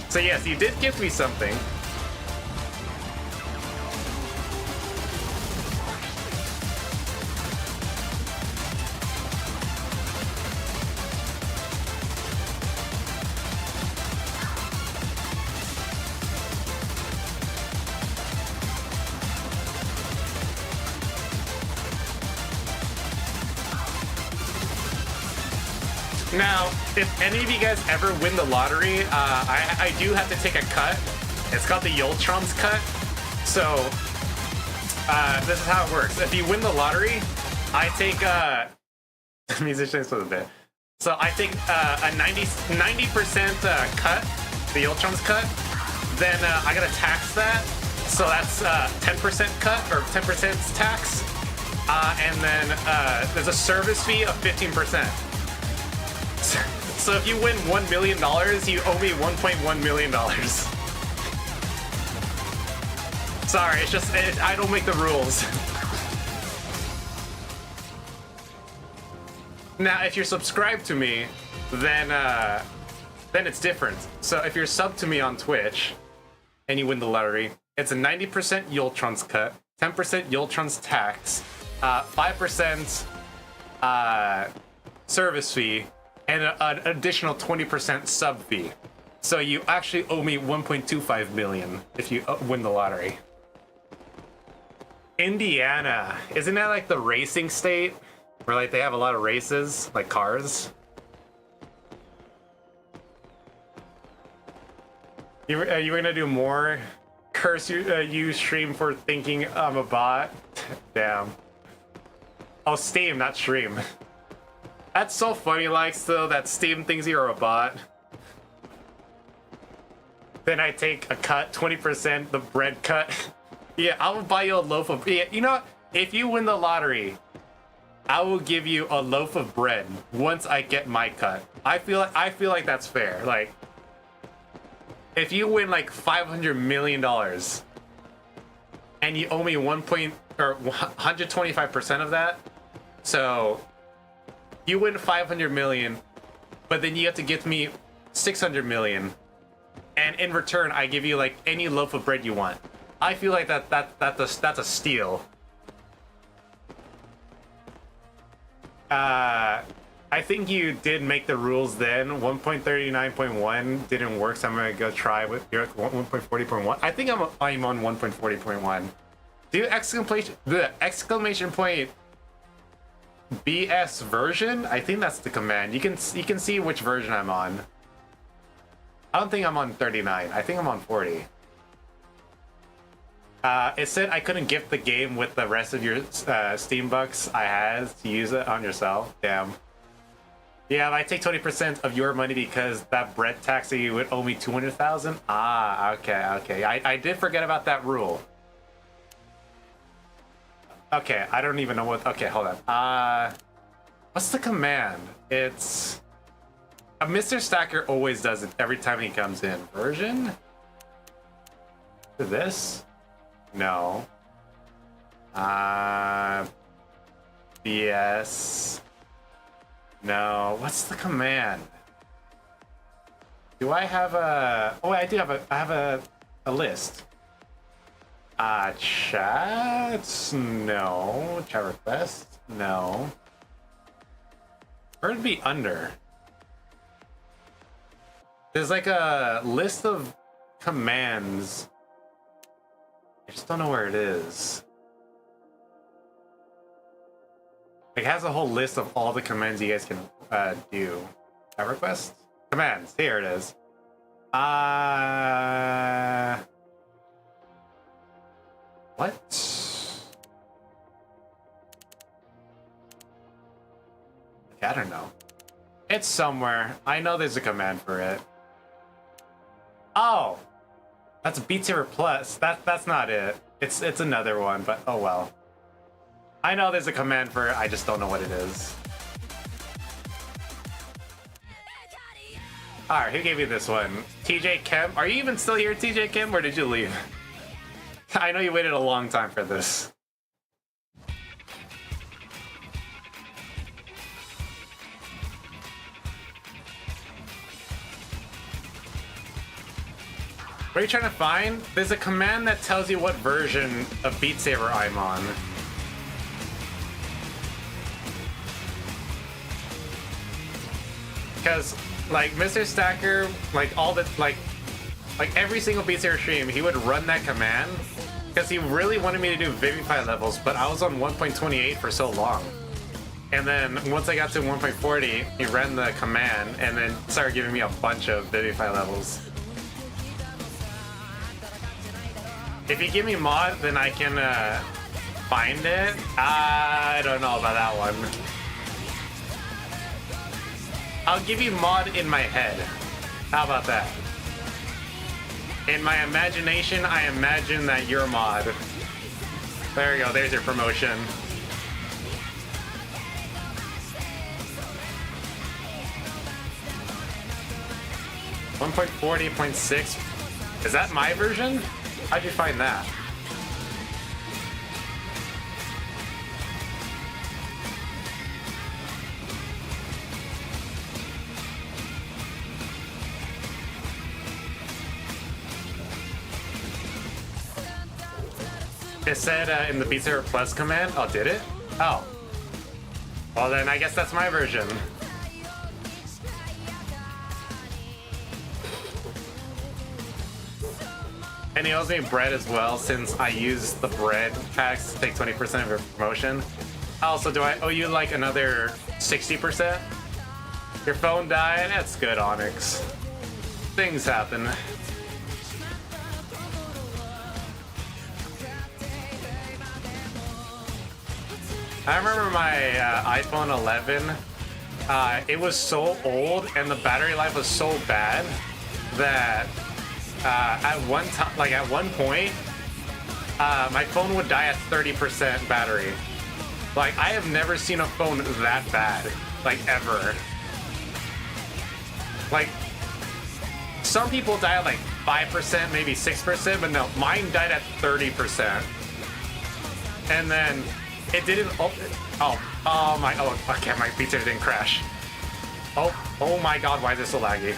So yes, you did give me something. Now, if any of you guys ever win the lottery, I do have to take a cut. It's called the Yoltronz cut. So, this is how it works. If you win the lottery, I take musicians for the bit. So I take a 90% cut, the Yoltronz cut. Then I gotta tax that. So that's 10% cut or 10% tax. And then there's a service fee of 15%. So if you win $1 million, you owe me $1.1 million. Sorry, it's just, I don't make the rules. Now, if you're subscribed to me, then it's different. So if you're subbed to me on Twitch and you win the lottery, it's a 90% Yoltronz cut, 10% Yoltronz tax, 5% service fee, and an additional 20% sub fee. So you actually owe me 1.25 million if you win the lottery. Indiana, isn't that like the racing state? Where like they have a lot of races, like cars. Are you gonna do more? Curse you stream for thinking I'm a bot. Damn. Oh, Steam, not stream. That's so funny, like, still that Steam thinks you're a bot. Then I take a cut, 20%, the bread cut. Yeah, I will buy you a loaf of. Yeah, you know what? If you win the lottery, I will give you a loaf of bread once I get my cut. I feel like that's fair. Like, if you win like $500 million and you owe me 125% of that, so you win 500 million, but then you have to give me 600 million, and in return I give you like any loaf of bread you want. I feel like that's a steal. I think you did make the rules then. 1.39.1 didn't work, so I'm gonna go try with 1.40.1. I think I'm on 1.40.1. Do exclamation point BS version? I think that's the command. You can see which version I'm on. I don't think I'm on 39. I think I'm on 40. It said I couldn't gift the game with the rest of your Steam bucks I had to use it on yourself. Damn. Yeah, I take 20% of your money because that bread tax that you would owe me 200,000. Ah, okay. I did forget about that rule. Okay, I don't even know what. Okay, hold on. What's the command? It's Mr. Stacker always does it every time he comes in. Version? To this? No. BS. No. What's the command? Do I have a? Oh, I do have a. I have a list. Chats? No. Chat requests? No. Where would be under? There's like a list of commands. I just don't know where it is. It has a whole list of all the commands you guys can do. Chat requests? Commands. Here it is. What? Okay, I don't know. It's somewhere. I know there's a command for it. Oh! That's Beat Saber Plus. That's not it. It's another one, but oh well. I know there's a command for it, I just don't know what it is. Alright, who gave you this one? TJ Kemp? Are you even still here, TJ Kemp, or did you leave? I know you waited a long time for this. What are you trying to find? There's a command that tells you what version of Beat Saber I'm on. Because, like, Mr. Stacker, like, all the, like every single Beat Saber stream, he would run that command because he really wanted me to do Vivify levels, but I was on 1.28 for so long. And then once I got to 1.40, he ran the command and then started giving me a bunch of Vivify levels. If you give me mod, then I can find it. I don't know about that one. I'll give you mod in my head. How about that? In my imagination, I imagine that you're mod. There you go, there's your promotion. .40.6. Is that my version? How'd you find that? It said in the Beat Saber Plus command. Oh, did it? Oh. Well, then I guess that's my version. And he owes me bread as well, since I use the bread packs to take 20% of your promotion. Also, do I owe you like another 60%? Your phone died? That's good, Onyx. Things happen. I remember my iPhone 11. It was so old and the battery life was so bad that at one point, my phone would die at 30% battery. Like, I have never seen a phone that bad, like, ever. Like, some people die at like 5%, maybe 6%, but no, mine died at 30%. And then it didn't. Oh my. Oh, okay, my Beat Saber didn't crash. Oh my God, why is this so laggy?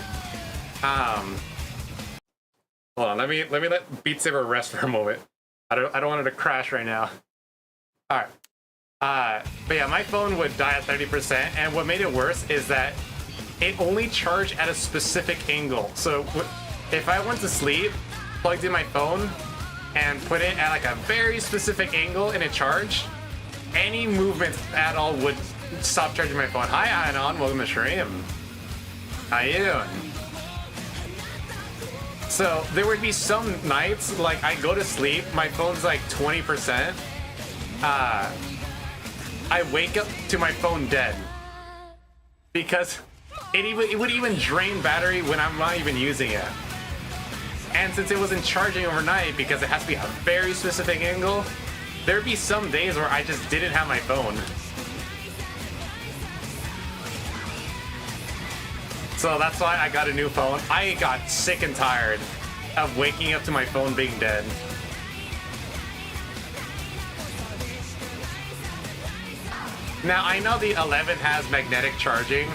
Hold on, let me let Beat Saber rest for a moment. I don't want it to crash right now. All right. But yeah, my phone would die at 30%, and what made it worse is that it only charged at a specific angle. So if I went to sleep, plugged in my phone, and put it at like a very specific angle and it charged, any movement at all would stop charging my phone. Hi, Anon. Welcome to stream. How you doing? So there would be some nights, like I go to sleep, my phone's like 20%. I wake up to my phone dead because it would even drain battery when I'm not even using it. And since it wasn't charging overnight because it has to be a very specific angle, there'd be some days where I just didn't have my phone. So that's why I got a new phone. I got sick and tired of waking up to my phone being dead. Now, I know the 11 has magnetic charging,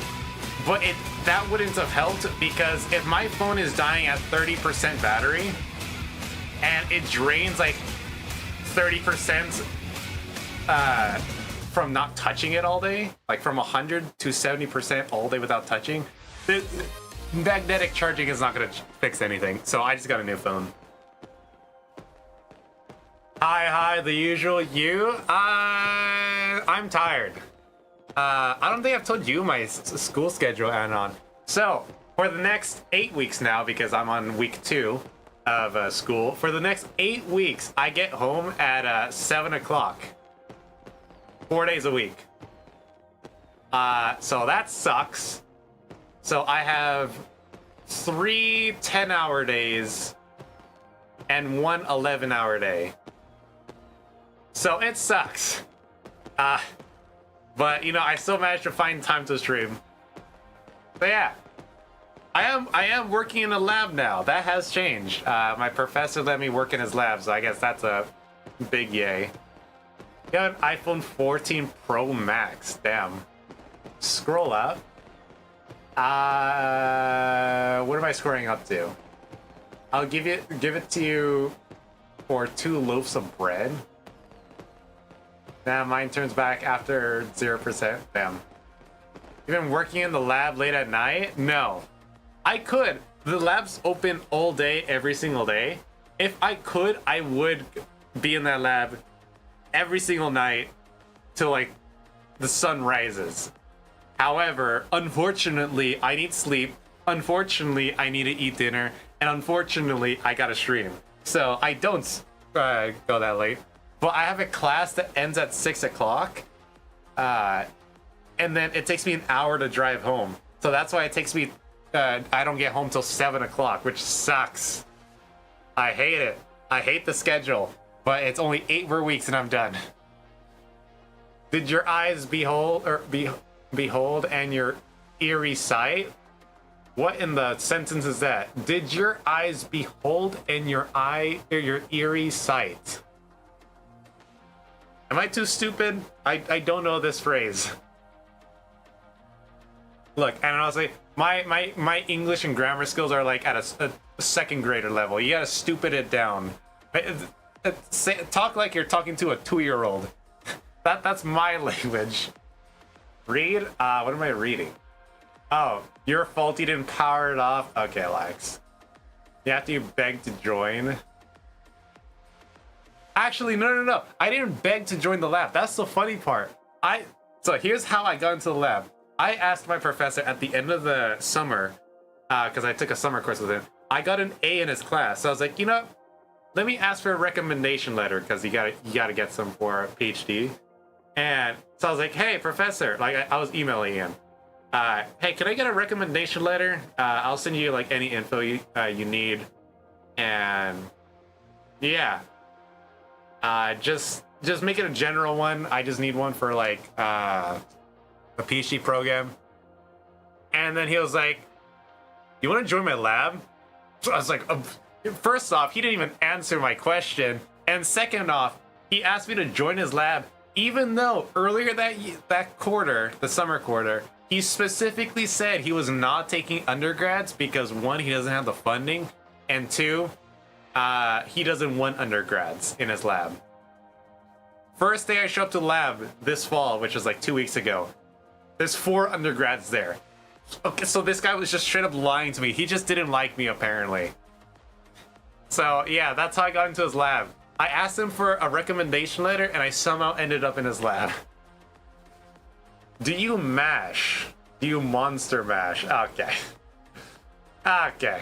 but that wouldn't have helped because if my phone is dying at 30% battery and it drains like 30% from not touching it all day, like from 100 to 70% all day without touching, the magnetic charging is not going to fix anything. So I just got a new phone. Hi, the usual you. I'm tired. I don't think I've told you my school schedule, Anon. So, for the next 8 weeks now, because I'm on week 2 of school, for the next 8 weeks, I get home at 7 o'clock. 4 days a week. So that sucks. So I have 3 10-hour days and 1 11-hour day. So it sucks. But you know, I still managed to find time to stream. But yeah, I am working in a lab now. That has changed. My professor let me work in his lab, so I guess that's a big yay. Got an iPhone 14 Pro Max. Damn. Scroll up. What am I scrolling up to? I'll give it to you for 2 loaves of bread. Now mine turns back after 0%. Damn. You've been working in the lab late at night? No. I could. The lab's open all day, every single day. If I could, I would be in that lab every single night till like the sun rises. However, unfortunately, I need sleep. Unfortunately, I need to eat dinner. And unfortunately, I gotta stream. So I don't go that late. But I have a class that ends at 6 o'clock. And then it takes me an hour to drive home. So that's why it takes me, I don't get home till 7 o'clock, which sucks. I hate it. I hate the schedule. But it's only 8 more weeks and I'm done. Did your eyes behold and your eerie sight? What in the sentence is that? Did your eyes behold and your eerie sight? Am I too stupid? I don't know this phrase. Look, and honestly, my English and grammar skills are like at a second grader level. You gotta stupid it down. Talk like you're talking to a 2-year-old. That's my language. Read? What am I reading? Oh, your fault you didn't power it off? Okay, Lex. You have to beg to join. Actually, no. I didn't beg to join the lab. That's the funny part. So here's how I got into the lab. I asked my professor at the end of the summer, because I took a summer course with him. I got an A in his class. So I was like, you know, let me ask for a recommendation letter, because you gotta get some for a PhD. And so I was like, hey, professor, like I was emailing him. Hey, can I get a recommendation letter? I'll send you like any info you need. And yeah, just make it a general one. I just need one for like a PhD program. And then he was like, you want to join my lab? So I was like, first off, he didn't even answer my question. And second off, he asked me to join his lab, even though earlier that quarter, the summer quarter, he specifically said he was not taking undergrads because 1, he doesn't have the funding, and 2, he doesn't want undergrads in his lab. First day I show up to the lab this fall, which was like 2 weeks ago, there's 4 undergrads there. Okay, so this guy was just straight up lying to me. He just didn't like me, apparently. So yeah, that's how I got into his lab. I asked him for a recommendation letter, and I somehow ended up in his lab. Do you mash? Do you monster mash? Okay. Okay.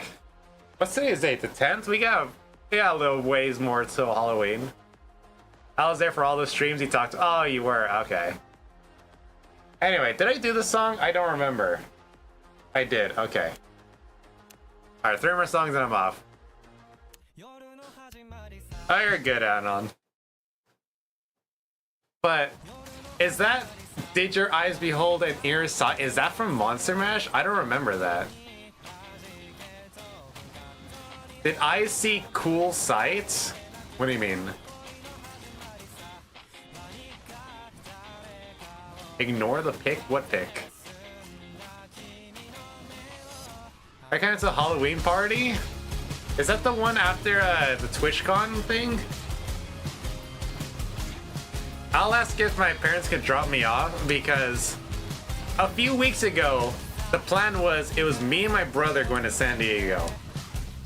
What's today's date? The 10th? We got a little ways more till Halloween. I was there for all the streams he talked to. Oh, you were? Okay. Anyway, did I do the song? I don't remember. I did. Okay. Alright, 3 more songs and I'm off. Oh, you're good, Anon. But, is that Did Your Eyes Behold an Ear Sight? Is that from Monster Mash? I don't remember that. Did I see cool sights? What do you mean? Ignore the pic? What pic? I kind of a Halloween party? Is that the one after the TWITCHCON thing? I'll ask if my parents could drop me off, because a few weeks ago, the plan was it was me and my brother going to San Diego.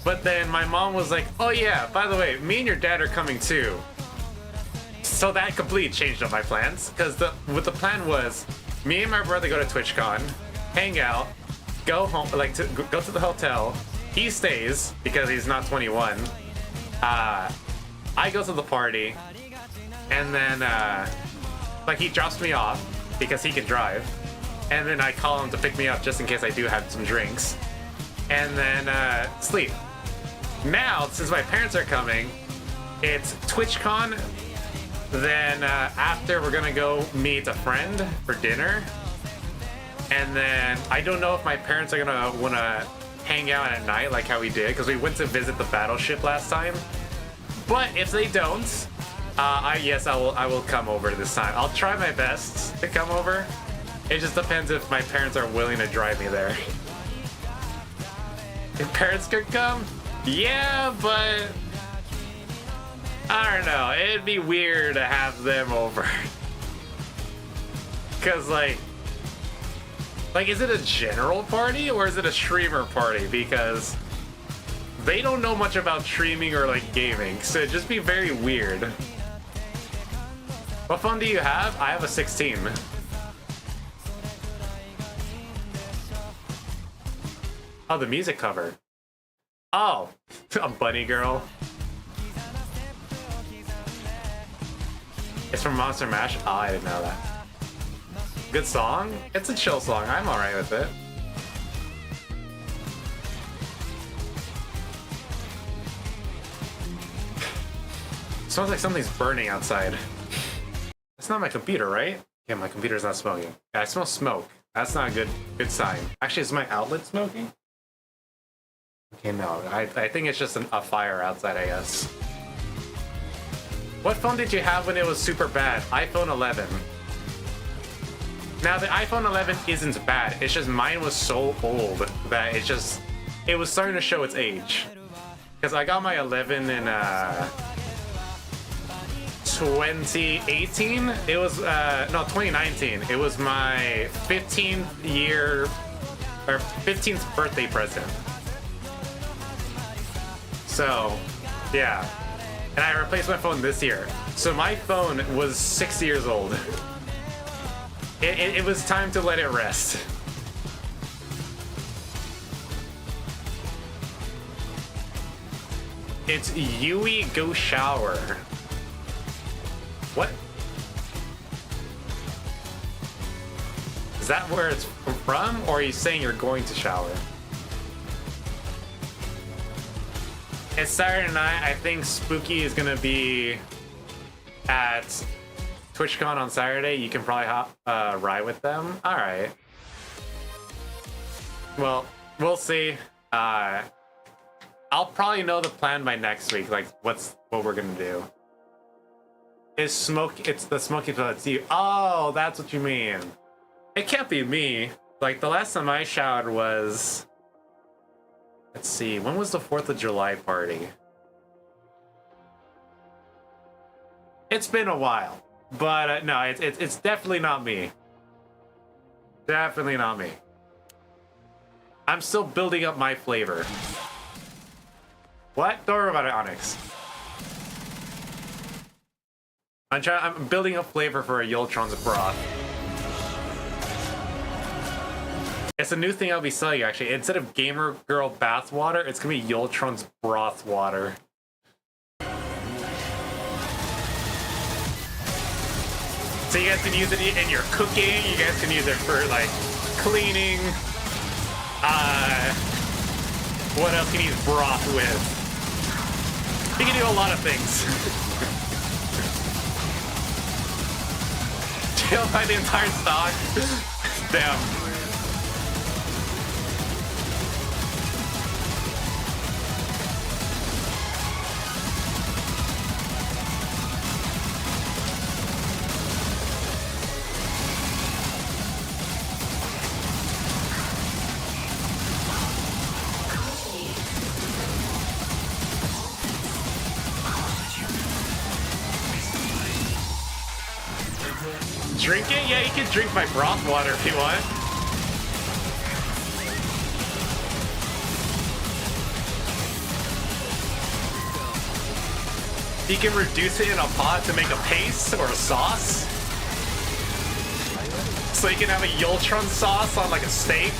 But then my mom was like, oh yeah, by the way, me and your dad are coming too. So that completely changed up my plans, because what the plan was, me and my brother go to TWITCHCON, hang out, go home, like go to the hotel. He stays because he's not 21. I go to the party, and then like he drops me off because he can drive, and then I call him to pick me up just in case I do have some drinks, and then sleep. Now, since my parents are coming, it's TWITCHCON. Then after, we're gonna go meet a friend for dinner, and then I don't know if my parents are gonna wanna hang out at night like how we did, because we went to visit the battleship last time. But if they don't, I will come over this time. I'll try my best to come over. It just depends if my parents are willing to drive me there. If parents could come, yeah, but I don't know. It'd be weird to have them over. Cause like, is it a general party or is it a streamer party? Because they don't know much about streaming or like gaming, so it'd just be very weird. What phone do you have? I have a 16. Oh, the music cover. Oh, a bunny girl. It's from Monster Mash. Oh, I didn't know that. Good song? It's a chill song. I'm alright with it. Smells like something's burning outside. It's not my computer, right? Yeah, my computer's not smoking. Yeah, I smell smoke. That's not a good sign. Actually, is my outlet smoking? Okay, no. I think it's just a fire outside, I guess. What phone did you have when it was super bad? iPhone 11. Now, the iPhone 11 isn't bad. It's just mine was so old that it was starting to show its age. Because I got my 11 in 2018. It was no, 2019. It was my 15th year or 15th birthday present. So, yeah. And I replaced my phone this year. So my phone was 6 years old. It was time to let it rest. It's Yui Go Shower. What? Is that where it's from, or are you saying you're going to shower? It's Saturday night. I think Spooky is gonna be at TWITCHCON on Saturday. You can probably ride with them. All right. Well, we'll see. I'll probably know the plan by next week, like what we're gonna do. It's the smoky toilet seat. Oh, that's what you mean. It can't be me. Like the last time I showered was, let's see, when was the 4th of July party? It's been a while, but no, it's definitely not me. Definitely not me. I'm still building up my flavor. What? Don't worry about it, Onyx. I'm building up flavor for a Yoltronz broth. It's a new thing I'll be selling, actually. Instead of Gamer Girl bath water, it's gonna be Yoltronz broth water. So you guys can use it in your cooking. You guys can use it for like cleaning. What else can you use broth with? You can do a lot of things. Jail by the entire stock. Damn. Drink it? Yeah, you can drink my broth water if you want. You can reduce it in a pot to make a paste or a sauce. So you can have a Yoltronz sauce on like a steak.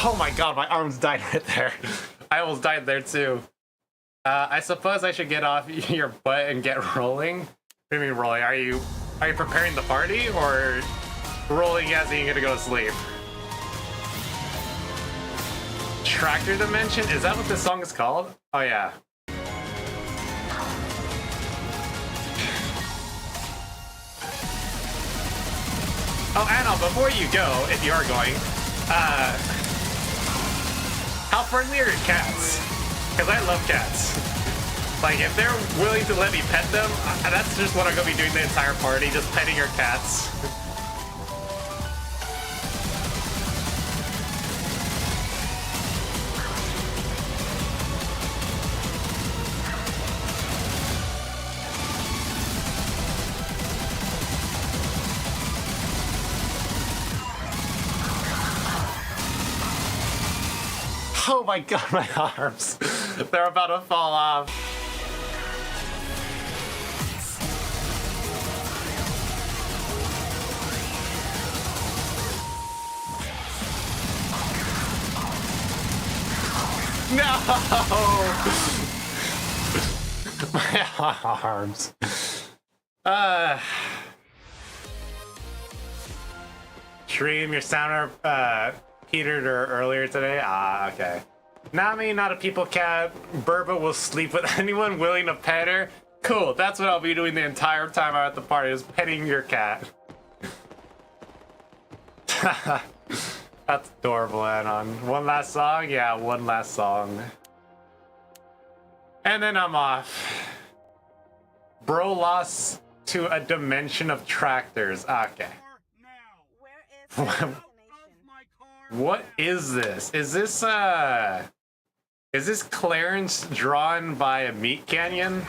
Oh my god, my arms died right there. I almost died there too. I suppose I should get off your butt and get rolling. What do you mean rolling? Are you preparing the party or rolling as in you're gonna go to sleep? Tractor Dimension? Is that what this song is called? Oh yeah. Oh, Anna, before you go, if you are going, how friendly are your cats? Because I love cats. Like, if they're willing to let me pet them, that's just what I'm going to be doing the entire party, just petting your cats. Oh my god, my arms. They're about to fall off. No! My arms. Stream, your sounder petered earlier today? Ah, okay. Not me, not a people cat. Burba will sleep with anyone willing to pet her. Cool, that's what I'll be doing the entire time I'm at the party, is petting your cat. That's adorable, Anon. One last song? Yeah, one last song. And then I'm off. Bro lost to a dimension of tractors. Okay. What is this? Is this Clarence drawn by a meat canyon?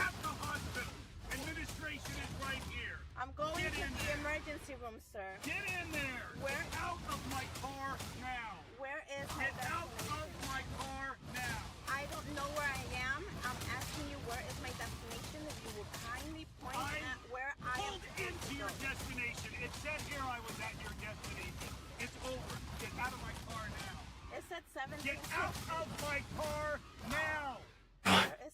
I'm going to the emergency room, sir. Get in there! Where? Get out of my car now! Where is my Get out of my car now! I don't know where I am. I'm asking you where is my destination. If you will kindly point at where I am. Pulled into your destination. It said here I was at your destination. It's over. Get out of my car now. It said 7. Get out of my car now!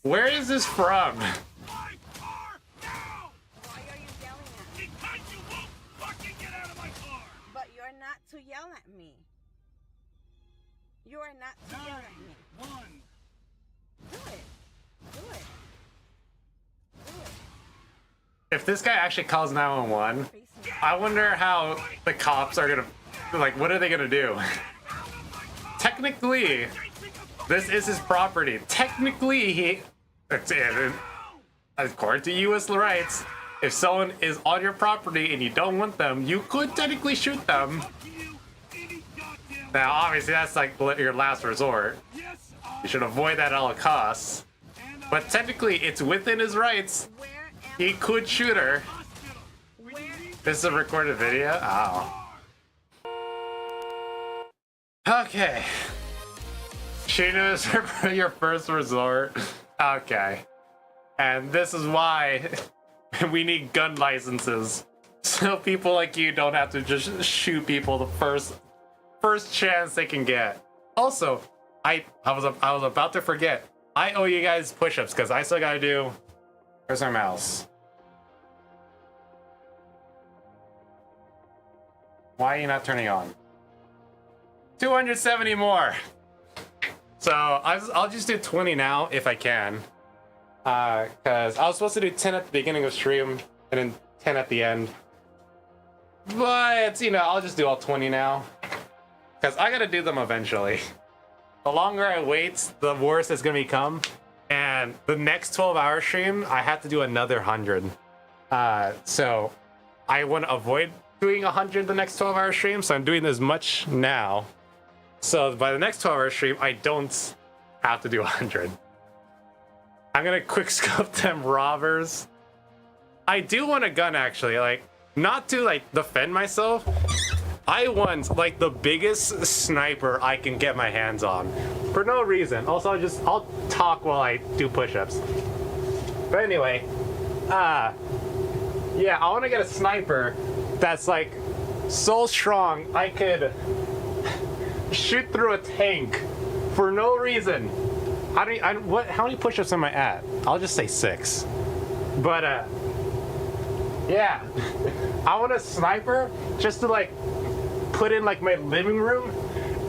Where is this from? My car now! Why are you yelling at me? Because you won't fucking get out of my car! But you're not to yell at me. You are not to yell at me. 9, 1. Do it. Do it. Do it. If this guy actually calls 911, I wonder how the cops are gonna, like, what are they gonna do? Technically, this is his property. Technically, according to U.S. rights, if someone is on your property and you don't want them, you could technically shoot them. Now, obviously, that's like your last resort. You should avoid that at all costs. But technically, it's within his rights. He could shoot her. This is a recorded video? Oh. Okay. Shooting is your first resort. Okay. And this is why we need gun licenses. So people like you don't have to just shoot people the first chance they can get. Also, I was about to forget. I owe you guys push-ups because I still gotta do. Where's our mouse? Why are you not turning on? 270 more. So I'll just do 20 now if I can. Because I was supposed to do 10 at the beginning of stream and then 10 at the end. But, you know, I'll just do all 20 now. Because I gotta do them eventually. The longer I wait, the worse it's gonna become. And the next 12-hour stream, I have to do another 100. So I want to avoid doing 100 the next 12-hour stream, so I'm doing as much now. So by the next 12-hour stream, I don't have to do 100. I'm gonna quick scope them robbers. I do want a gun actually, like not to like defend myself. I want like the biggest sniper I can get my hands on for no reason. Also, I'll talk while I do push-ups. But anyway, yeah, I want to get a sniper that's like so strong I could shoot through a tank for no reason. How many push-ups am I at? I'll just say 6. But yeah, I want a sniper just to like put in like my living room,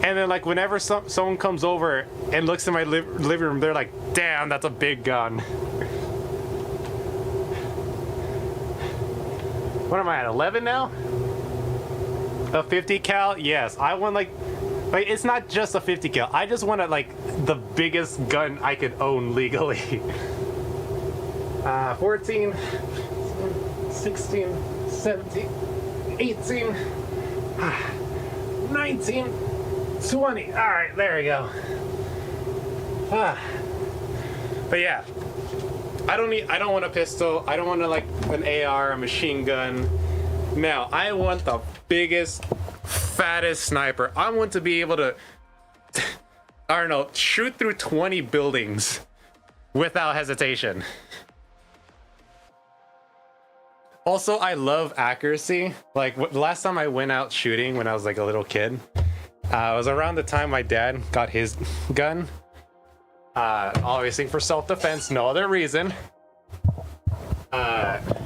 and then like whenever someone comes over and looks in my living room, they're like, damn, that's a big gun. What am I at, 11 now? A 50 cal? Yes, I want like it's not just a 50 cal. I just want like the biggest gun I could own legally. 14, 16, 17, 18, 19, 20. All right, there we go. But yeah, I don't want a pistol. I don't want like an AR, a machine gun. Now, I want the biggest, fattest sniper. I want to be able to, I don't know, shoot through 20 buildings without hesitation. Also, I love accuracy. Like the last time I went out shooting when I was like a little kid, it was around the time my dad got his gun. Obviously for self-defense, no other reason.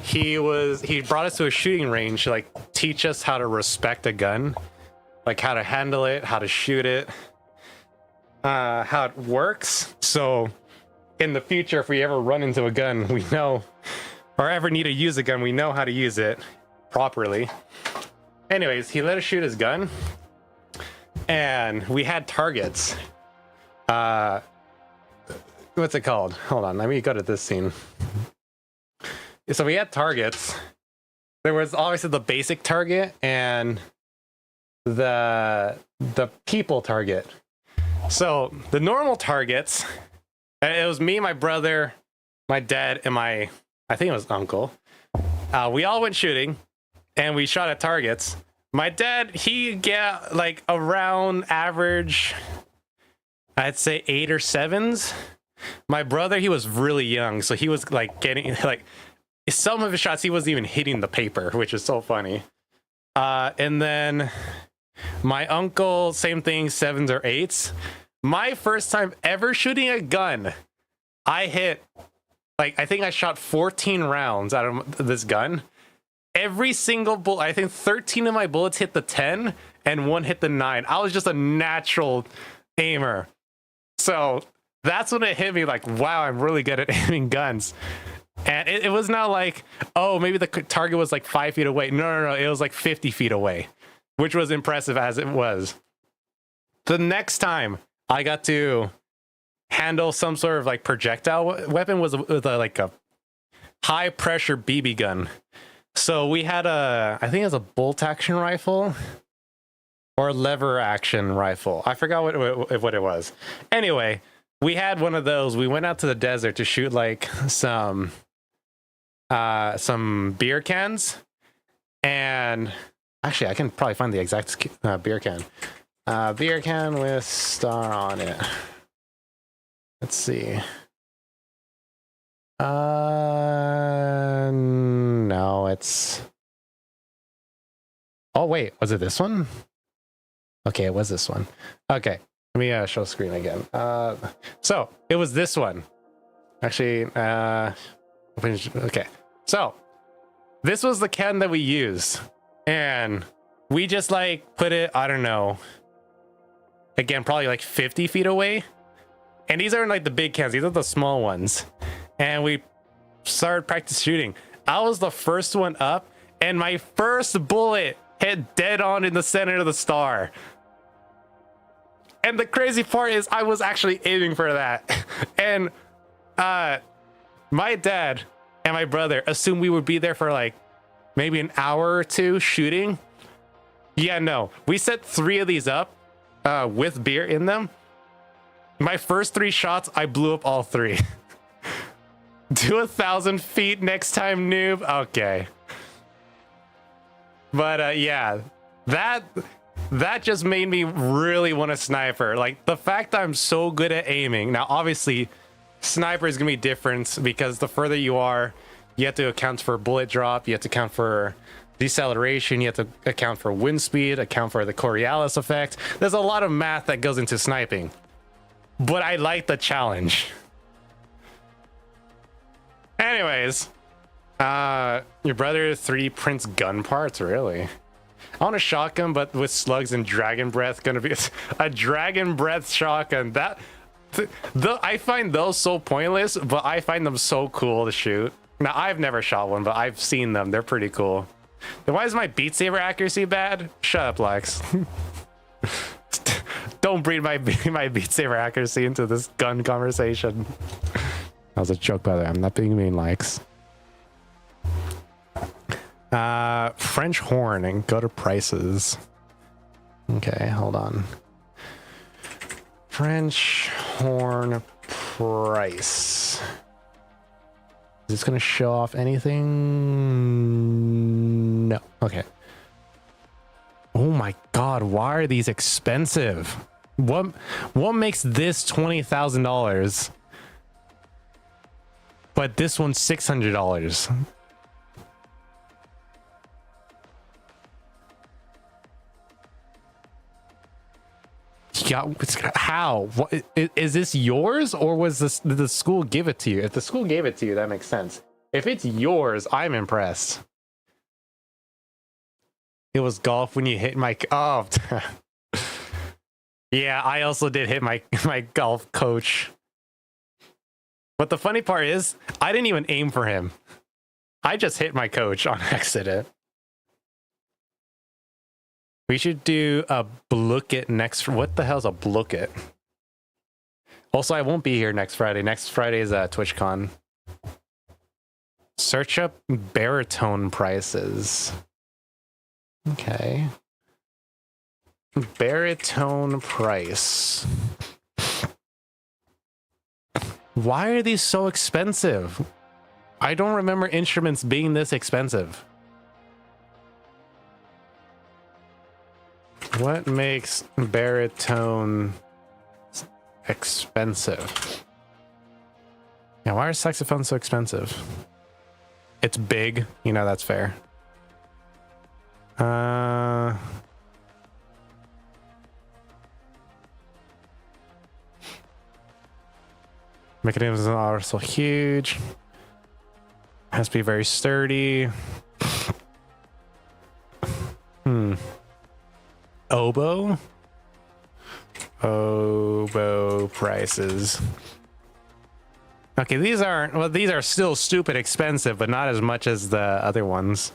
He brought us to a shooting range to like teach us how to respect a gun, like how to handle it, how to shoot it, how it works. So in the future, if we ever run into a gun, we know, or ever need to use a gun, we know how to use it properly. Anyways, he let us shoot his gun, and we had targets. What's it called? Hold on, let me go to this scene. So we had targets. There was obviously the basic target and the people target. So the normal targets, it was me, my brother, my dad, and I think it was uncle. We all went shooting, and we shot at targets. My dad, he got like around average, I'd say 8 or 7s. My brother, he was really young, so he was like getting like some of his shots, he wasn't even hitting the paper, which is so funny. And then my uncle, same thing, 7s or 8s. My first time ever shooting a gun, I hit, like, I think I shot 14 rounds out of this gun. Every single bullet, I think 13 of my bullets hit the 10 and 1 hit the 9. I was just a natural aimer. So that's when it hit me like, wow, I'm really good at aiming guns. And it was not like, oh, maybe the target was like 5 feet away. No. It was like 50 feet away, which was impressive as it was. The next time I got to handle some sort of like projectile weapon was with like a high pressure BB gun. So we had I think it was a bolt action rifle or lever action rifle. I forgot what it was. Anyway, we had one of those. We went out to the desert to shoot like some beer cans, and actually I can probably find the exact beer can. Beer can with star on it. Let's see. No, it's. Oh wait, was it this one? Okay, it was this one. Okay, let me show screen again. So it was this one. Actually, okay. So this was the can that we used, and we just like put it, I don't know, again, probably like 50 feet away. And these aren't like the big cans, these are the small ones. And we started practice shooting. I was the first one up, and my first bullet hit dead on in the center of the star. And the crazy part is I was actually aiming for that. And my dad and my brother assumed we would be there for like maybe an hour or two shooting. Yeah, no. We set 3 of these up with beer in them. My first 3 shots, I blew up all 3. Do 1,000 feet next time, noob. Okay. But yeah, that just made me really want a sniper. Like the fact that I'm so good at aiming. Now, obviously, sniper is gonna be different because the further you are, you have to account for bullet drop, you have to account for deceleration, you have to account for wind speed, account for the Coriolis effect. There's a lot of math that goes into sniping, but I like the challenge. Anyways, your brother 3D prints gun parts, really? I want a shotgun, but with slugs and dragon breath. Gonna be a dragon breath shotgun. That I find those so pointless, but I find them so cool to shoot. Now, I've never shot one, but I've seen them. They're pretty cool. Then why is my Beat Saber accuracy bad? Shut up, Lex. Don't breed my Beat Saber accuracy into this gun conversation. That was a joke, by the way. I'm not being mean, Lex. French horn and go to prices. Okay, hold on. French horn price. Is this gonna show off anything? No. Okay. Oh my god, why are these expensive? What makes this $20,000? But this one's $600. Yeah, how? What, is this yours, or was this, did the school give it to you? If the school gave it to you, that makes sense. If it's yours, I'm impressed. It was golf when you hit my... Oh. Yeah, I also did hit my golf coach. But the funny part is, I didn't even aim for him. I just hit my coach on accident. We should do a Blooket next. What the hell's a Blooket? Also, I won't be here next Friday. Next Friday is TwitchCon. Search up baritone prices. Okay. Baritone price. Why are these so expensive? I don't remember instruments being this expensive. What makes baritone expensive? Yeah, why are saxophones so expensive? It's big, you know, that's fair. Mechanisms are so huge. Has to be very sturdy. Oboe? Oboe prices. Okay, these aren't, well, these are still stupid expensive, but not as much as the other ones.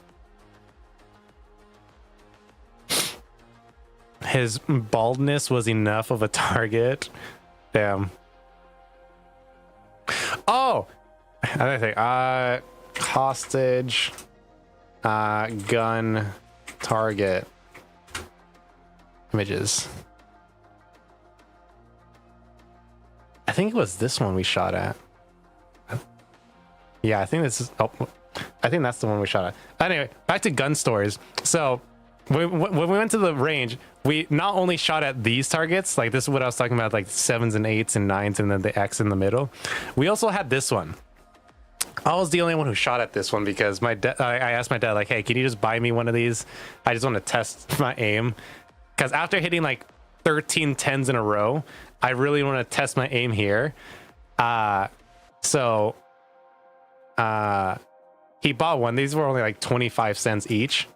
His baldness was enough of a target. Damn. Oh! Another thing. Hostage. Gun. Target. Images. I think it was this one we shot at. Yeah, I think this is... Oh, I think that's the one we shot at. Anyway, back to gun stores. So, when we went to the range, we not only shot at these targets, like this is what I was talking about, like 7s and 8s and 9s and then the X in the middle. We also had this one. I was the only one who shot at this one because my I asked my dad, like, hey, can you just buy me one of these? I just want to test my aim. Because after hitting like 13 10s in a row, I really want to test my aim here. So he bought one. These were only like 25 cents each.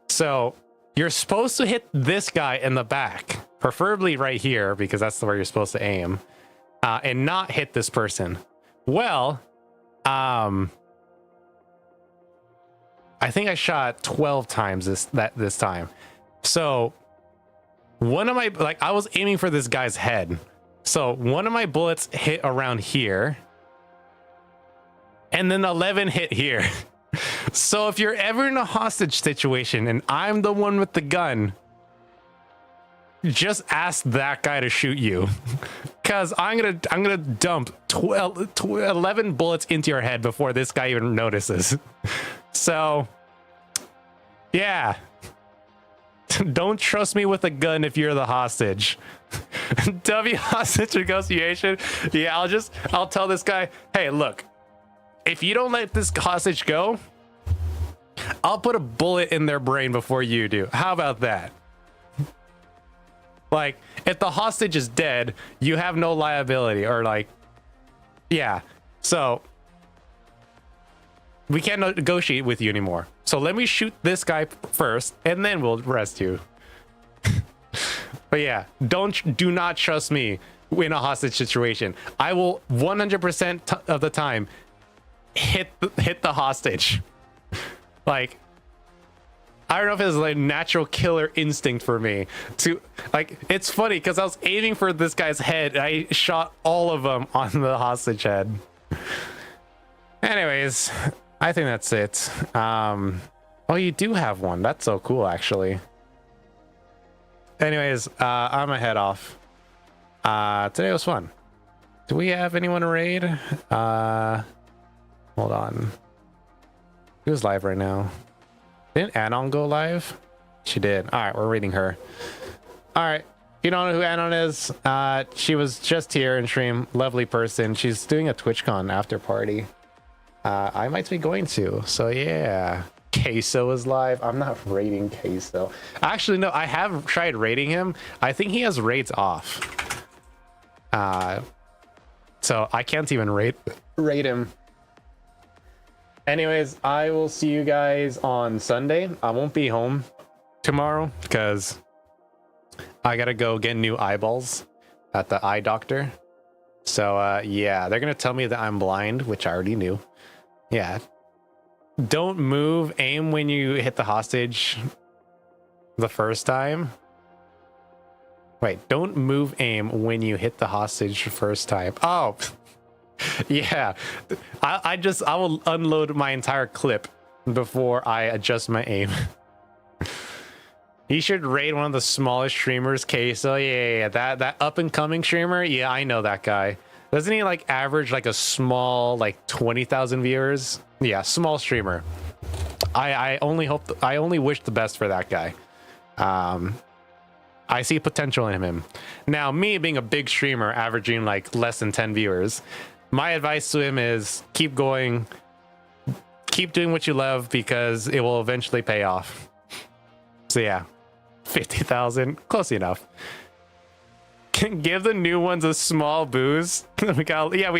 So you're supposed to hit this guy in the back, preferably right here, because that's where you're supposed to aim, and not hit this person. Well, I think I shot 12 times this time. So one of my, like, I was aiming for this guy's head. So one of my bullets hit around here, and then 11 hit here. So if you're ever in a hostage situation and I'm the one with the gun, just ask that guy to shoot you, because I'm gonna dump 11 bullets into your head before this guy even notices. So yeah, don't trust me with a gun if you're the hostage. W hostage negotiation. Yeah, I'll tell this guy, hey, look, if you don't let this hostage go, I'll put a bullet in their brain before you do. How about that? Like, if the hostage is dead, you have no liability, or like, yeah. So we can't negotiate with you anymore. So let me shoot this guy first, and then we'll arrest you. But yeah, do not trust me in a hostage situation. I will 100% of the time hit the hostage. Like, I don't know if it's like natural killer instinct for me to, like, it's funny because I was aiming for this guy's head and I shot all of them on the hostage head. Anyways, I think that's it. Oh, you do have one. That's so cool, actually. Anyways, I'm gonna head off. Today was fun. Do we have anyone to raid? Hold on. Who's live right now? Didn't Anon go live? She did. All right, we're reading her. All right. You don't know who Anon is? She was just here in stream. Lovely person. She's doing a TwitchCon after party. I might be going to. So yeah. Queso is live. I'm not raiding Queso. Actually, no, I have tried raiding him. I think he has raids off. So I can't even raid him. Anyways, I will see you guys on Sunday. I won't be home tomorrow because I gotta go get new eyeballs at the eye doctor. So yeah, they're gonna tell me that I'm blind, which I already knew. Yeah. Don't move, aim when you hit the hostage the first time. Wait, don't move, aim when you hit the hostage the first time. Oh, yeah. I will unload my entire clip before I adjust my aim. You should raid one of the smallest streamers, Queso. Yeah, that up and coming streamer. Yeah, I know that guy. Doesn't he like average like a small like 20,000 viewers? Yeah, small streamer. I only wish the best for that guy. I see potential in him. Now, me being a big streamer, averaging like less than 10 viewers, my advice to him is keep going, keep doing what you love because it will eventually pay off. So yeah, 50,000, close enough. Give the new ones a small boost. We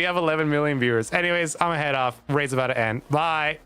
have 11 million viewers. Anyways, I'm gonna head off. Raid's about to end. Bye.